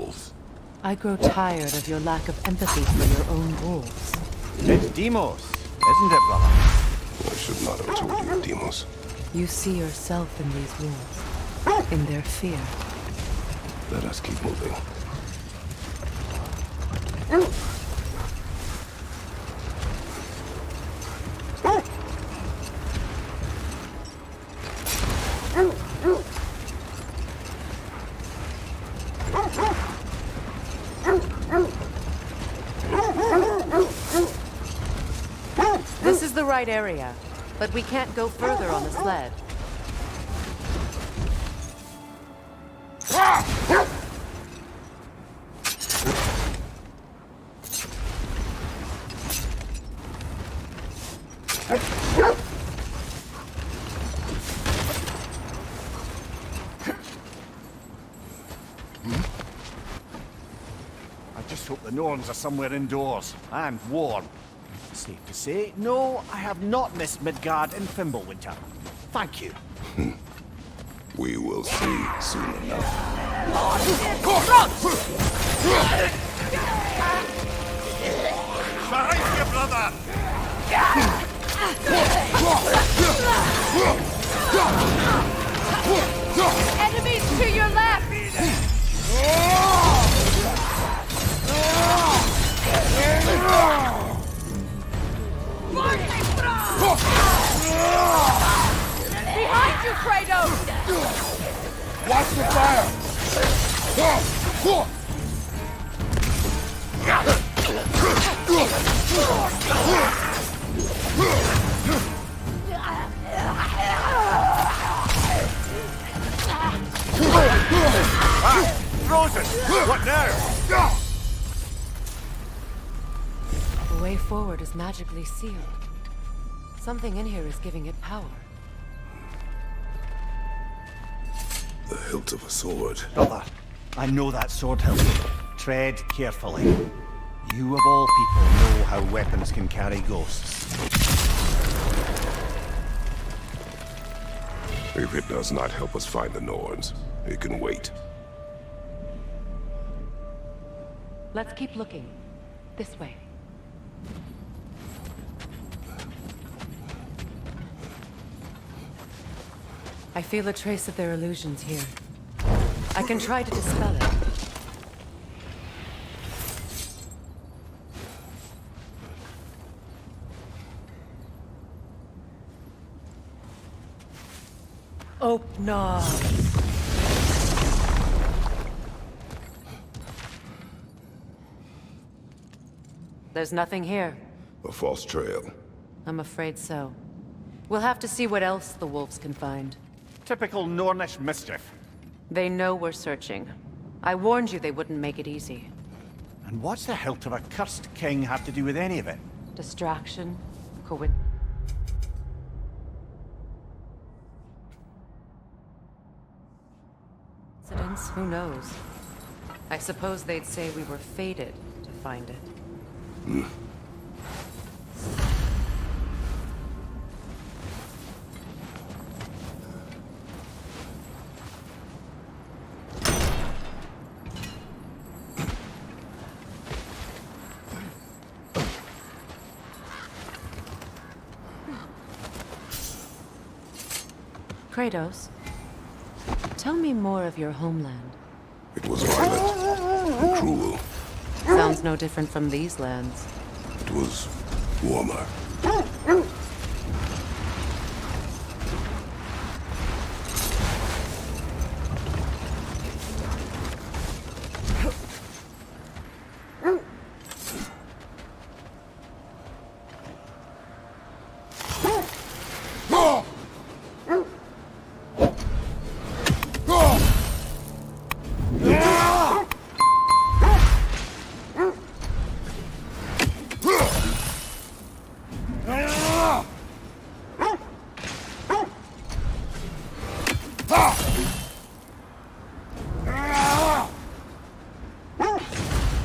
wolves. I grow tired of your lack of empathy for your own wolves. It's Demos, isn't it, brother? I should not have told you, Demos. You see yourself in these wolves, in their fear. Let us keep moving. This is the right area, but we can't go further on the sled. I just hope the Norns are somewhere indoors, and warm. Safe to say, no, I have not missed Midgard in Fimbulwinter. Thank you. We will see soon enough. Behind you, brother! Enemies to your left! Behind you, Kratos! Watch the fire! Frozen! What now? The way forward is magically sealed. Something in here is giving it power. The hilt of a sword. Brother, I know that sword hilt. Tread carefully. You of all people know how weapons can carry ghosts. If it does not help us find the Norns, it can wait. Let's keep looking. This way. I feel a trace of their illusions here. I can try to dispel it. Open. There's nothing here. A false trail. I'm afraid so. We'll have to see what else the wolves can find. Typical Nornish mischief. They know we're searching. I warned you they wouldn't make it easy. And what's the hilt of a cursed king have to do with any of it? Distraction, coincidence, who knows? I suppose they'd say we were fated to find it. Kratos, tell me more of your homeland. It was violent and cruel. Sounds no different from these lands. It was warmer.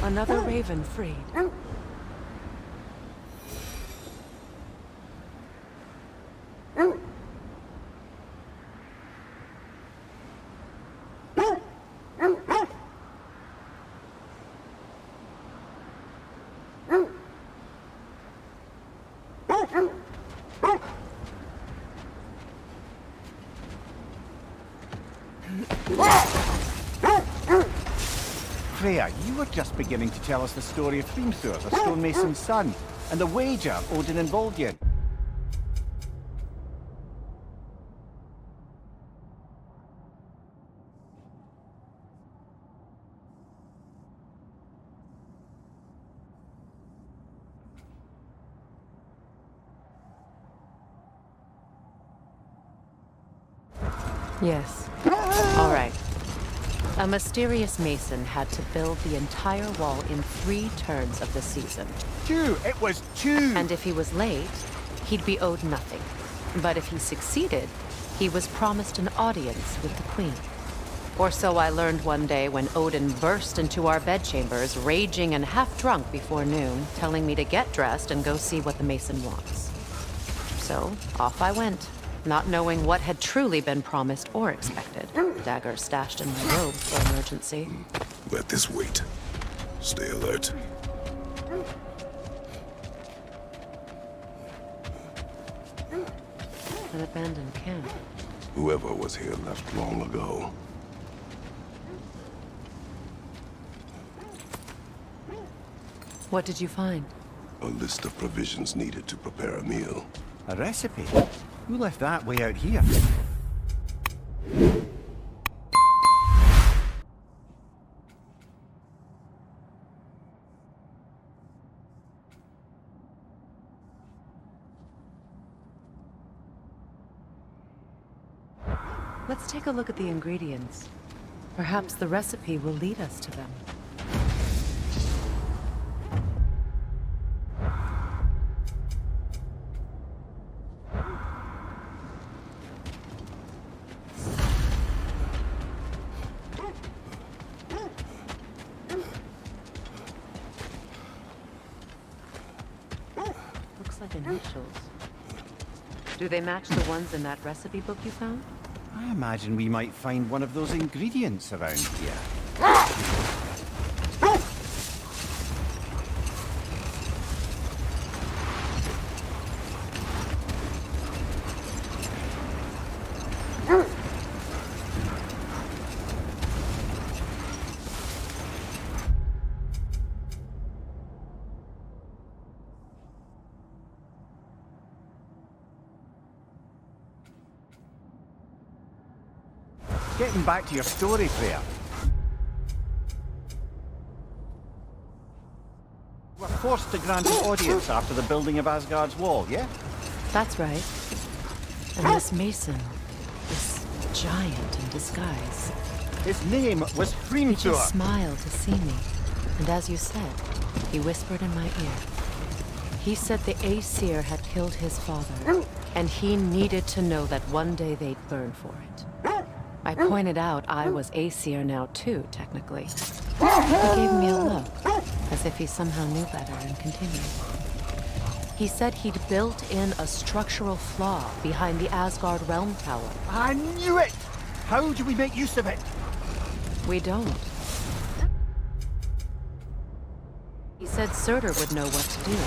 Another raven freed. Freya, you were just beginning to tell us the story of Hrimthur, the stonemason's son, and the wager Odin involved you in. Yes. All right. A mysterious mason had to build the entire wall in 3 turns of the season. 2! It was 2! And if he was late, he'd be owed nothing. But if he succeeded, he was promised an audience with the queen. Or so I learned one day when Odin burst into our bedchambers, raging and half-drunk before noon, telling me to get dressed and go see what the mason wants. So, off I went, not knowing what had truly been promised or expected. Dagger stashed in my robe for emergency. Let this wait. Stay alert. An abandoned camp. Whoever was here left long ago. What did you find? A list of provisions needed to prepare a meal. A recipe? Who left that way out here? Let's take a look at the ingredients. Perhaps the recipe will lead us to them. Looks like initials. Do they match the ones in that recipe book you found? I imagine we might find one of those ingredients around here. Getting back to your story, Freya. We're forced to grant an audience after the building of Asgard's wall, yeah? That's right. And this mason, this giant in disguise, His name was he Hrimthur. just smiled to see me. And as you said, he whispered in my ear. He said the Aesir had killed his father, and he needed to know that one day they'd burn for it. I pointed out I was Aesir now too, technically. He gave me a look, as if he somehow knew better, and continued. He said he'd built in a structural flaw behind the Asgard Realm Tower. I knew it! How do we make use of it? We don't. He said Surtur would know what to do.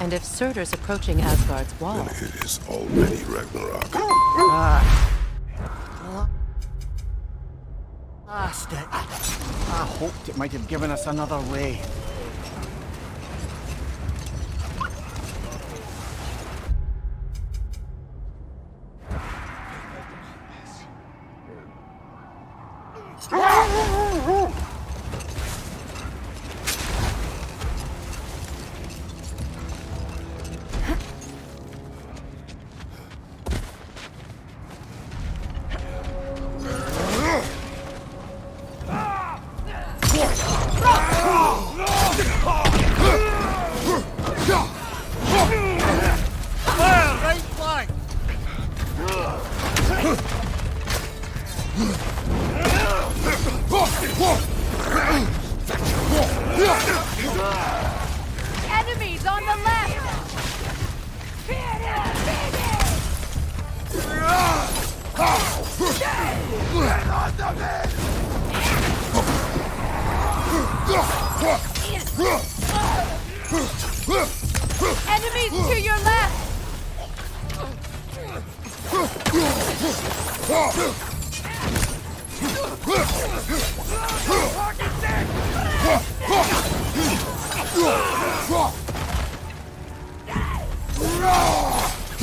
And if Surtur's approaching Asgard's wall... Then it is already Ragnarok. Blast it. I hoped it might have given us another way. Enemies on the left! Enemies to your left!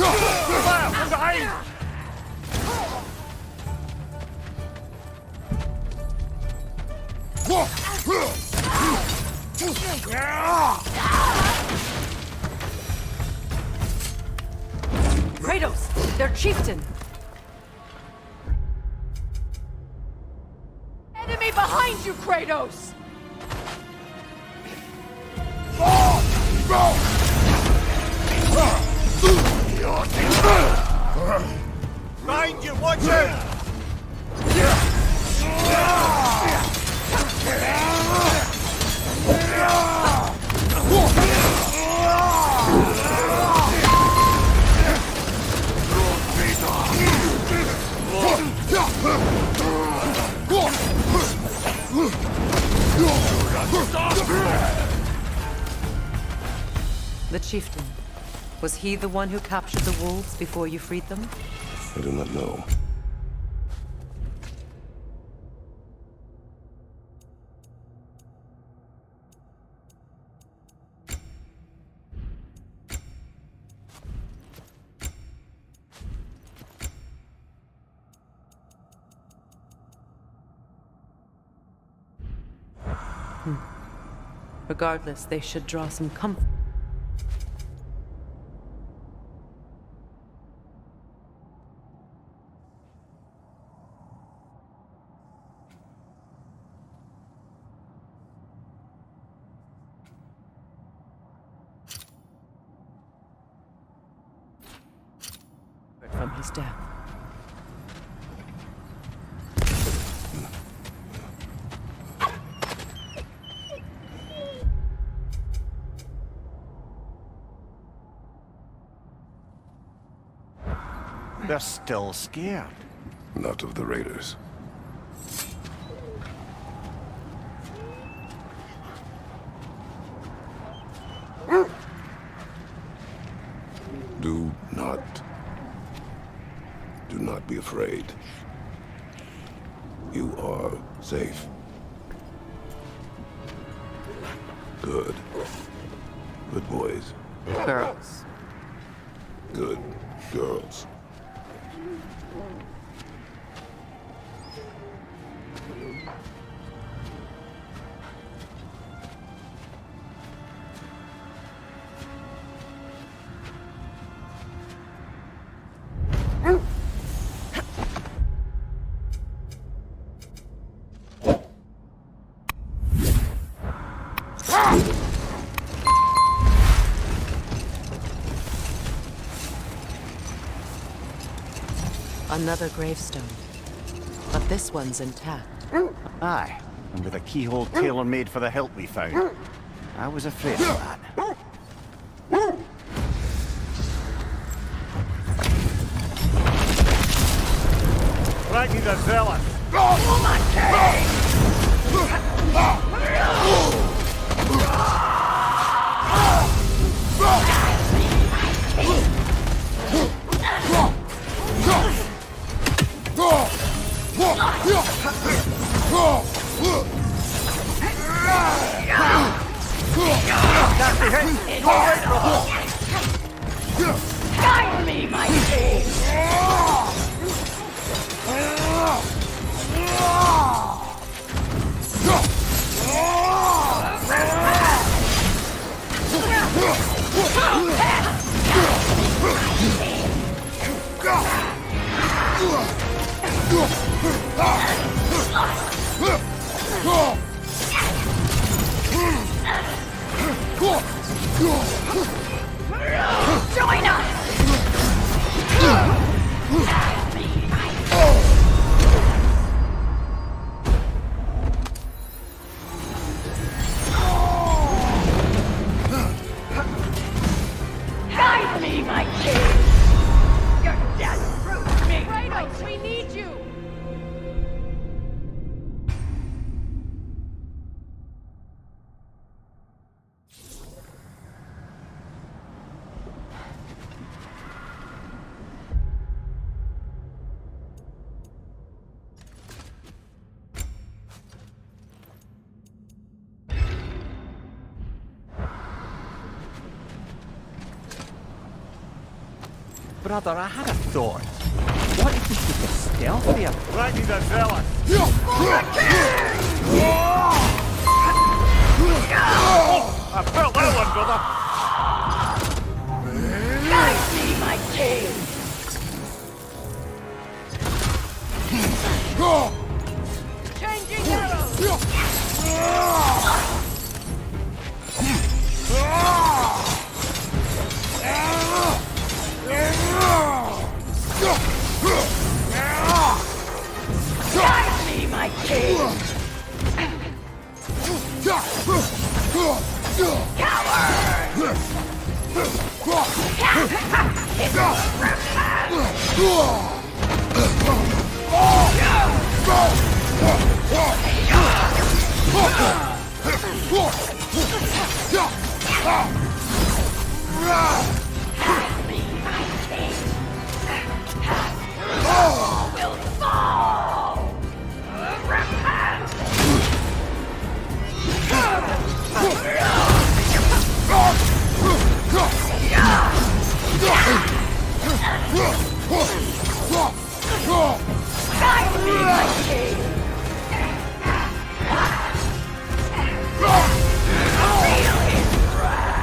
From behind! Kratos, their chieftain. Enemy behind you, Kratos! Behind you, watch out! The chieftain. Was he the one who captured the wolves before you freed them? I do not know. Regardless, they should draw some comfort. From his death. They're still scared. Not of the raiders. Do not be afraid. You are safe. Good. Good boys. Girls. Good girls. Another gravestone. But this one's intact. Aye, and with a keyhole tailor-made for the hilt we found. I was afraid of that. Ragni the Zealot! Guide me, my king! Join us! Guide me, my king! Your death proves me! Kratos, we need you! Brother, I had a thought. What if we took a stealthy approach? Lightning the zealous! I felt that one, brother! Guide me, my king! Changing arrows! Guide me, my king! Will fall! Repent! Guide me, my king! Feel his wrath!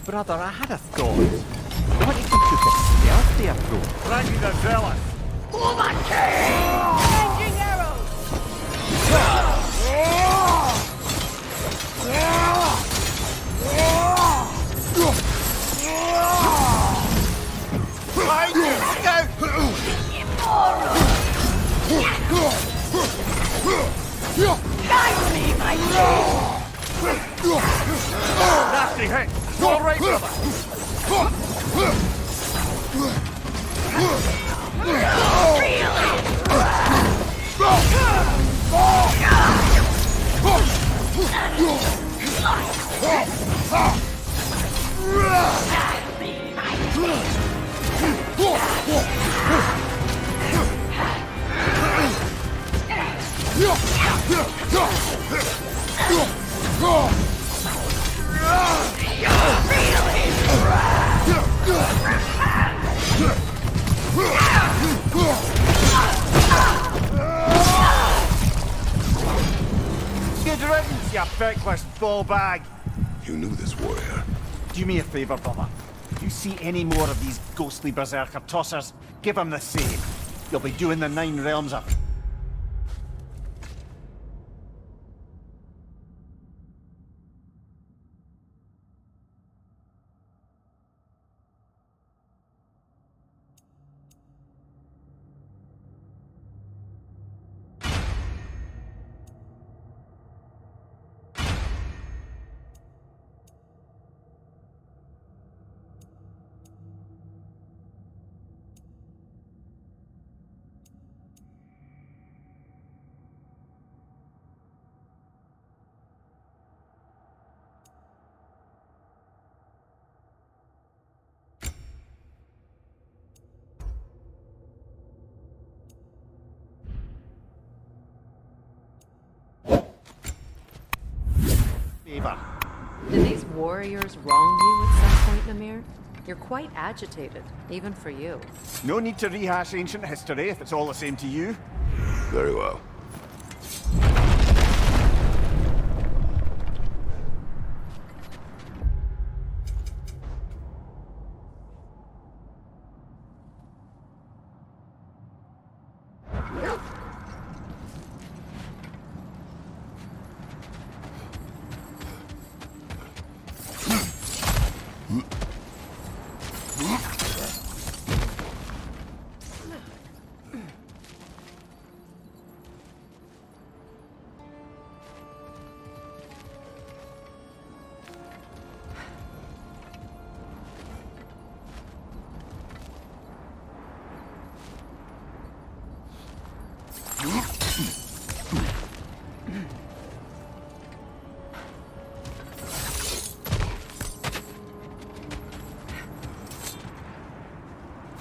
Brother, I had a thought. What if we took a stealthy approach? Lightning the zealous! For the king! Changing arrows! Guide me, my king! Nasty hit! All right, brother! Good riddance, you feckless ball bag. You knew this warrior. Do me a favor, brother. If you see any more of these ghostly berserker tossers, give them the same. You'll be doing the Nine Realms up. Favor. Did these warriors wrong you at some point, Namir? You're quite agitated, even for you. No need to rehash ancient history if it's all the same to you. Very well.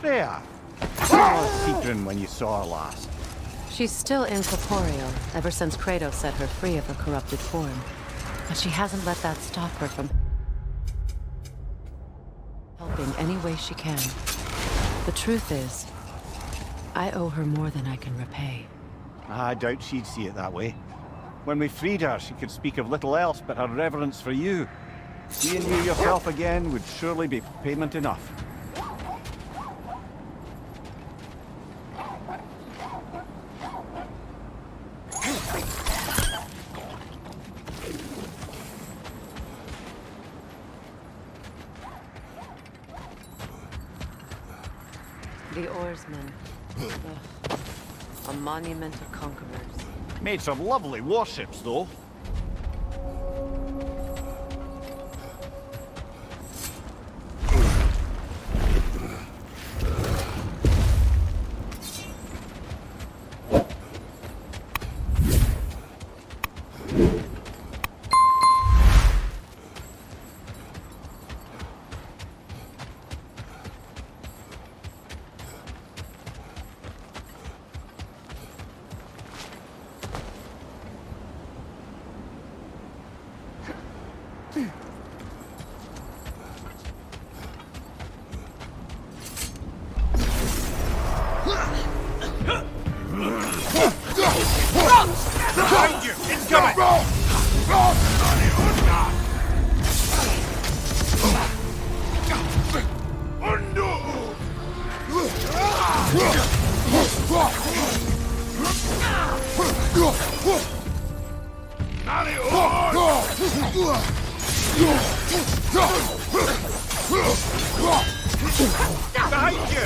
Freya, how was Sigrun when you saw her last? She's still incorporeal, ever since Kratos set her free of her corrupted form. But she hasn't let that stop her from helping any way she can. The truth is, I owe her more than I can repay. I doubt she'd see it that way. When we freed her, she could speak of little else but her reverence for you. Seeing you yourself again would surely be payment enough. The oarsmen. Ugh. A monument of conquerors. Made some lovely warships, though. Behind you! Incoming! Behind you!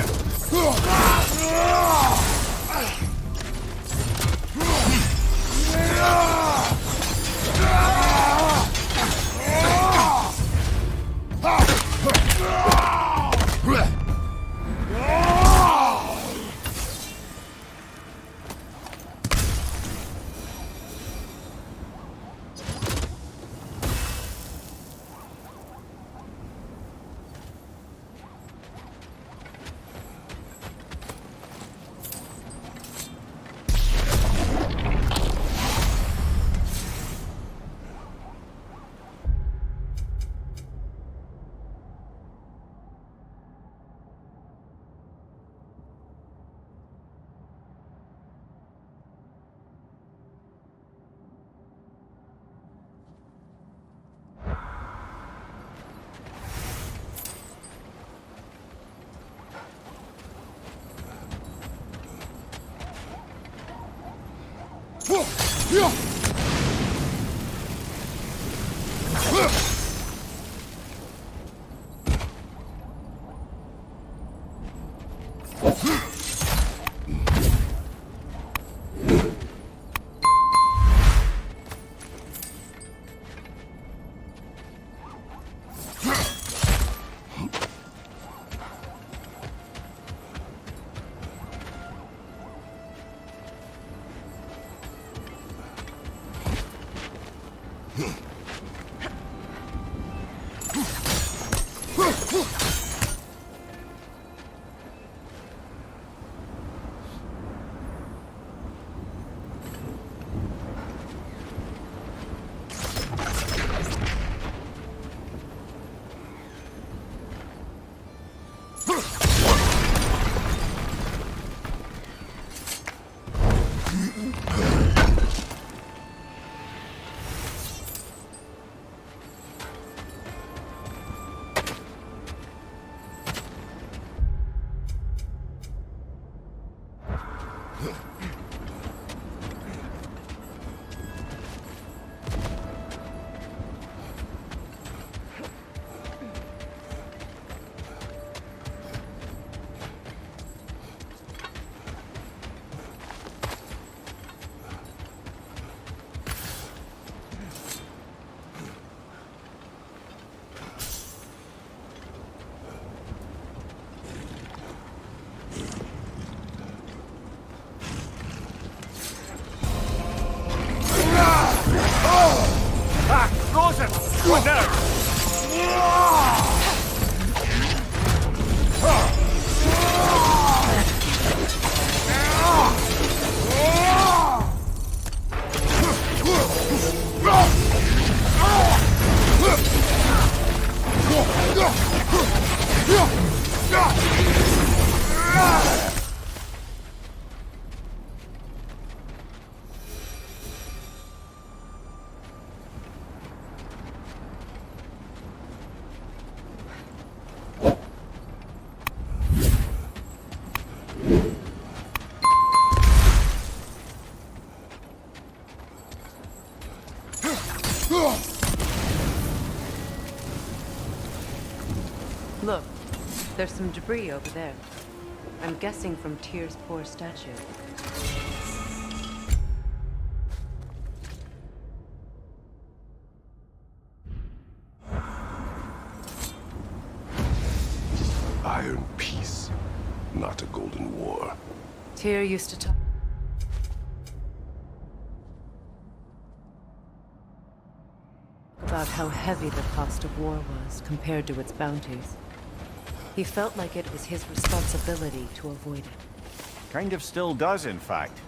What now? Look, there's some debris over there. I'm guessing from Tyr's poor statue. Iron peace, not a golden war. Tyr used to talk about how heavy the cost of war was compared to its bounties. He felt like it was his responsibility to avoid it. Kind of still does, in fact.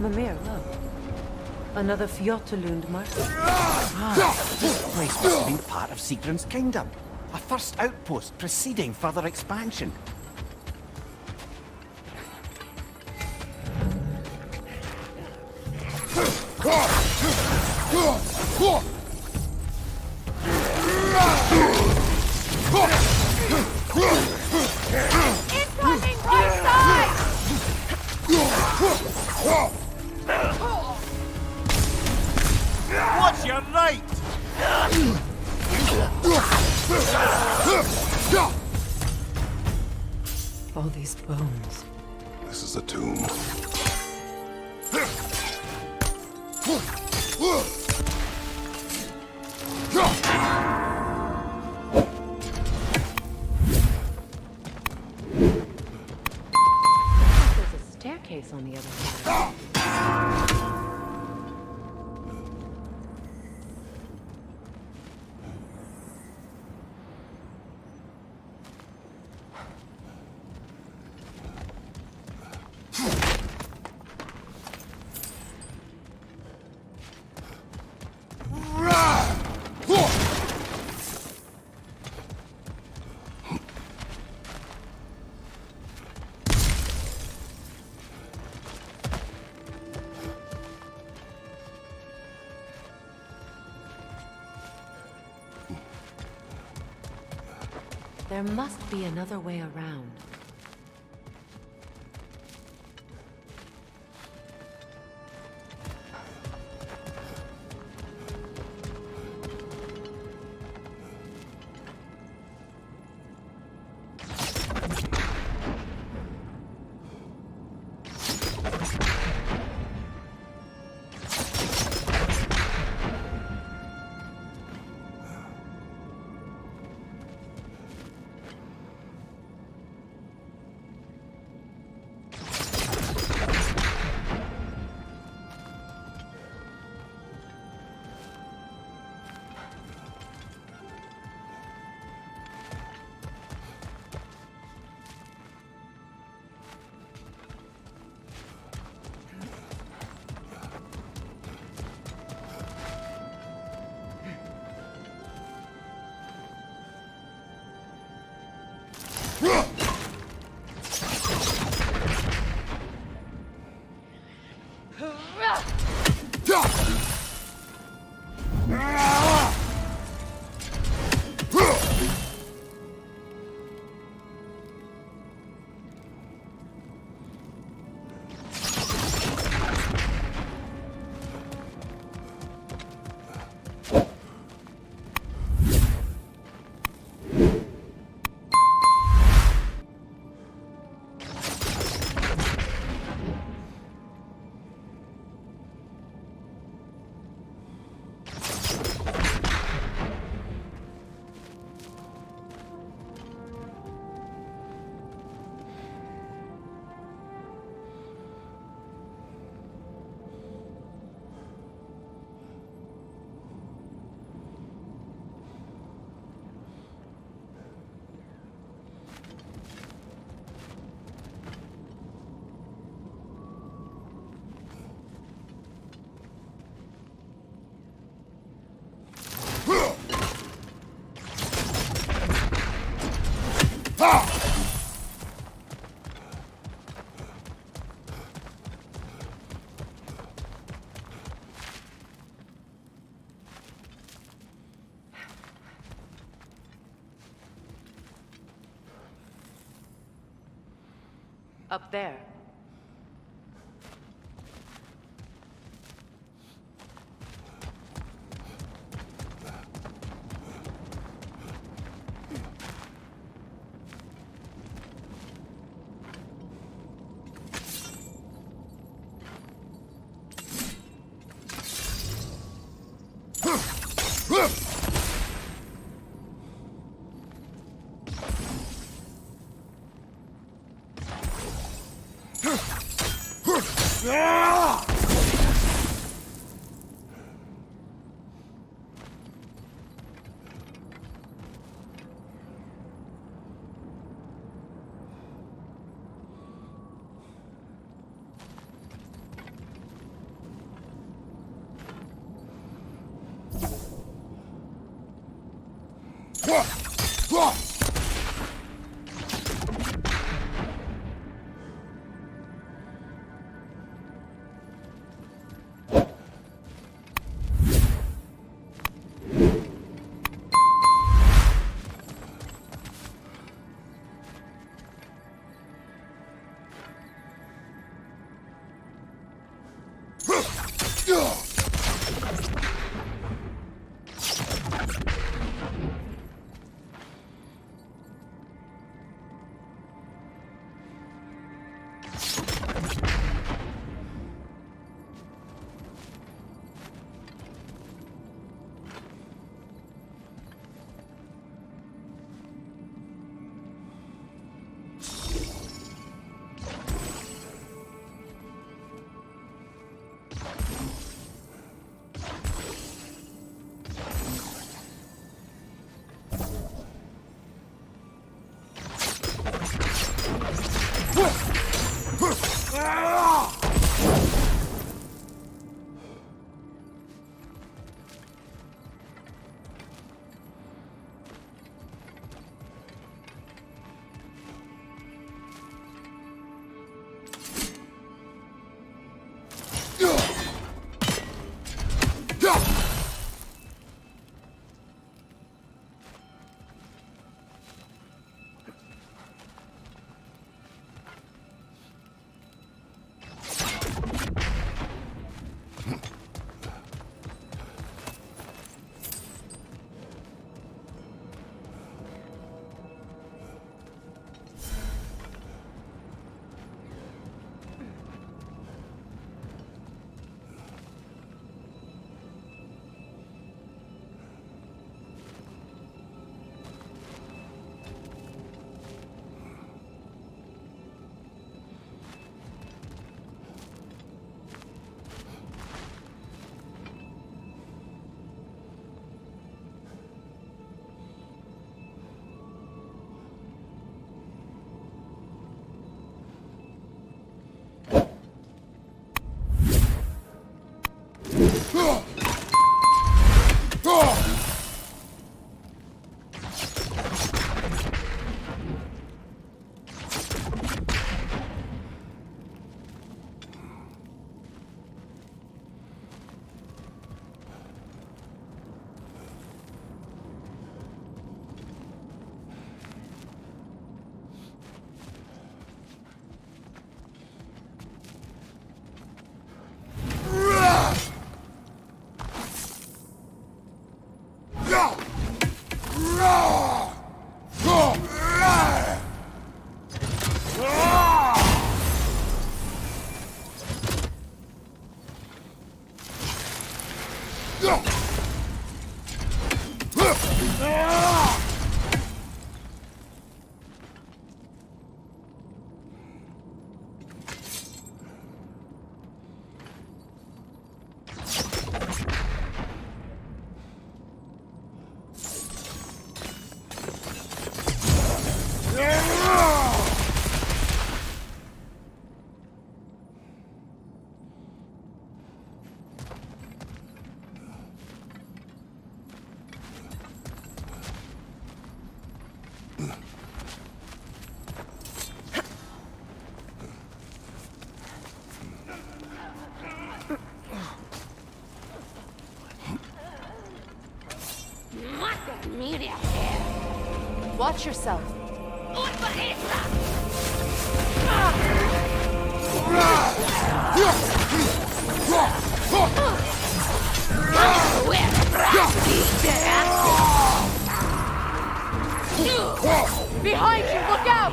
Mimir, look. Another Fjotalund market. This place must have been part of Sigrun's kingdom. A first outpost preceding further expansion. Incoming right side! What's your right? All these bones. This is a tomb. There's a staircase on the other side. There must be another way around. Up there. Watch yourself. ¡Un bajista! Behind you, look out!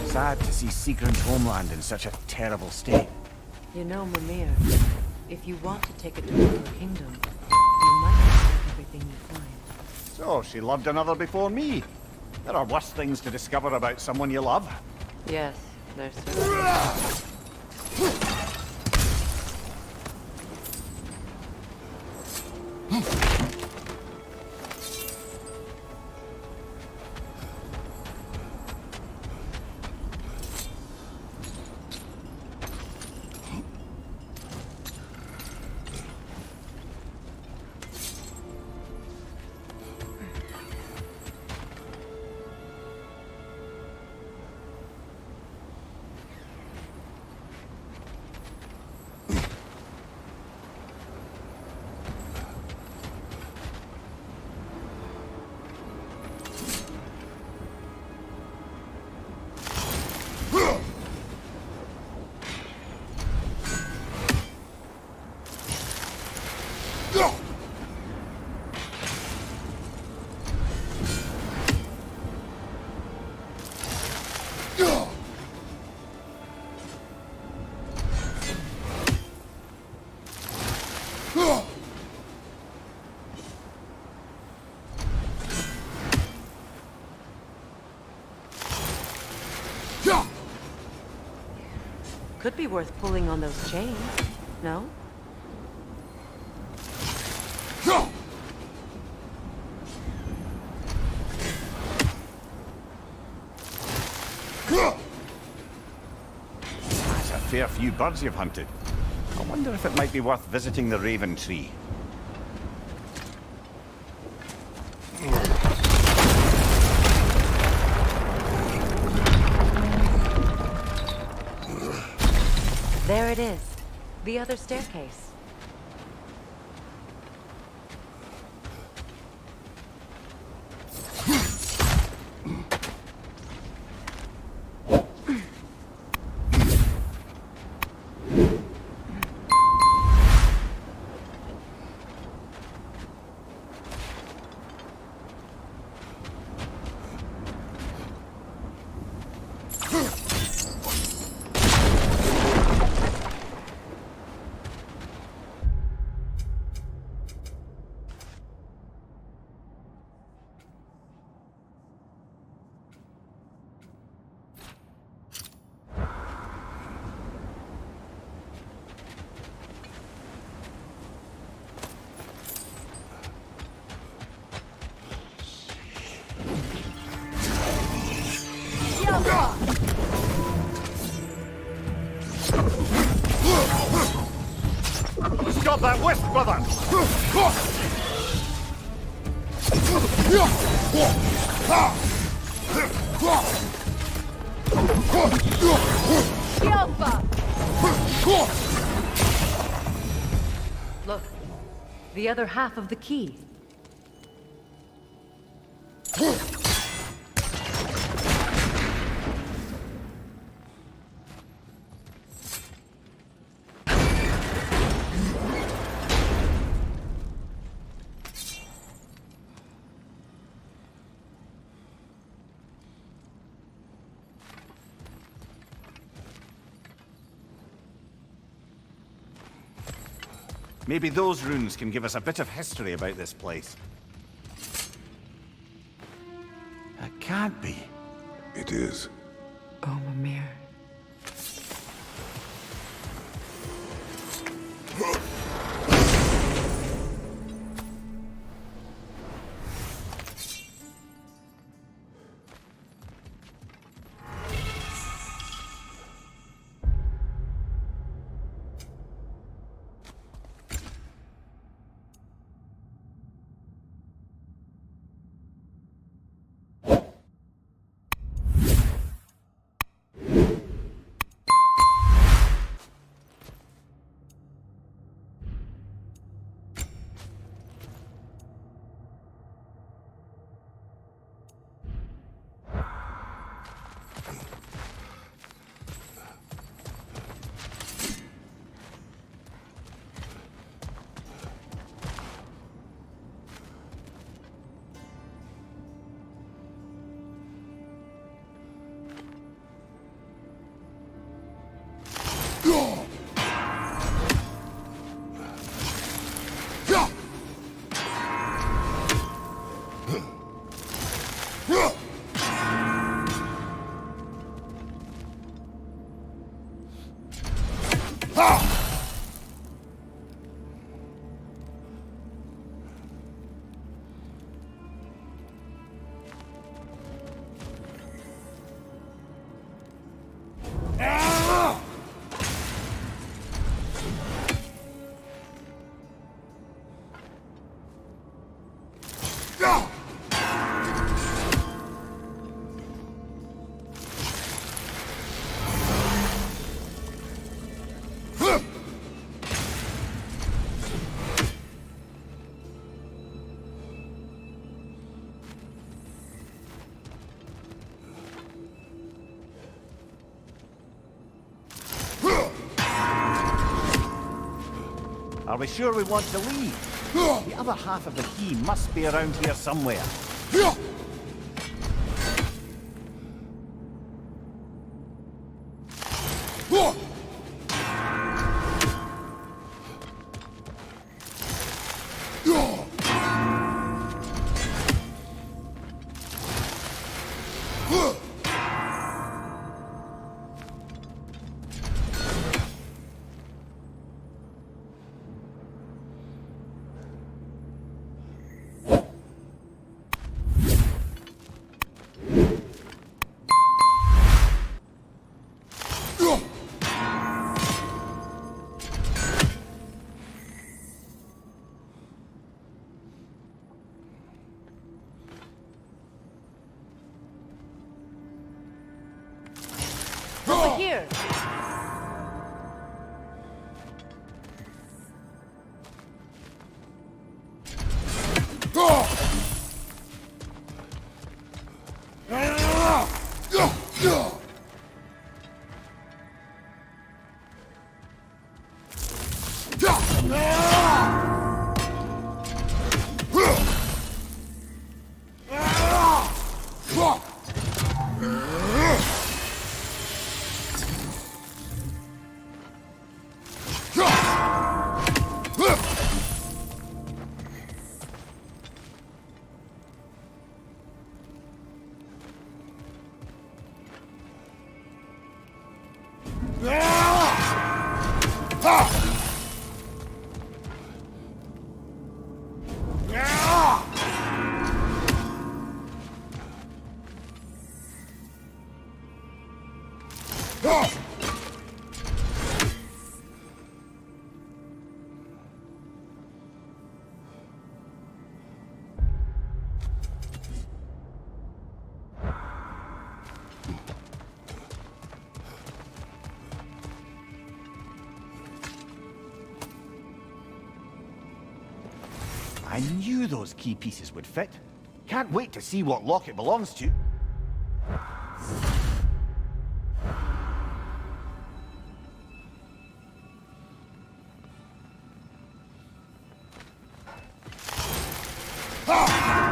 Sad to see Sigrun's homeland in such a terrible state. You know, Mimir, if you want to take a tour of her kingdom, you might have everything you find. So, she loved another before me. There are worse things to discover about someone you love. Yes, there's certainly. Could be worth pulling on those chains, no? That's a fair few birds you've hunted. I wonder if it might be worth visiting the Raven Tree. There it is. The other staircase. Stop that whisk, brother! Look, the other half of the key. Maybe those runes can give us a bit of history about this place. It can't be. It is. Oh, Mimir. Are we sure we want to leave? The other half of the key must be around here somewhere. Over here! I knew those key pieces would fit. Can't wait to see what lock it belongs to. Ah!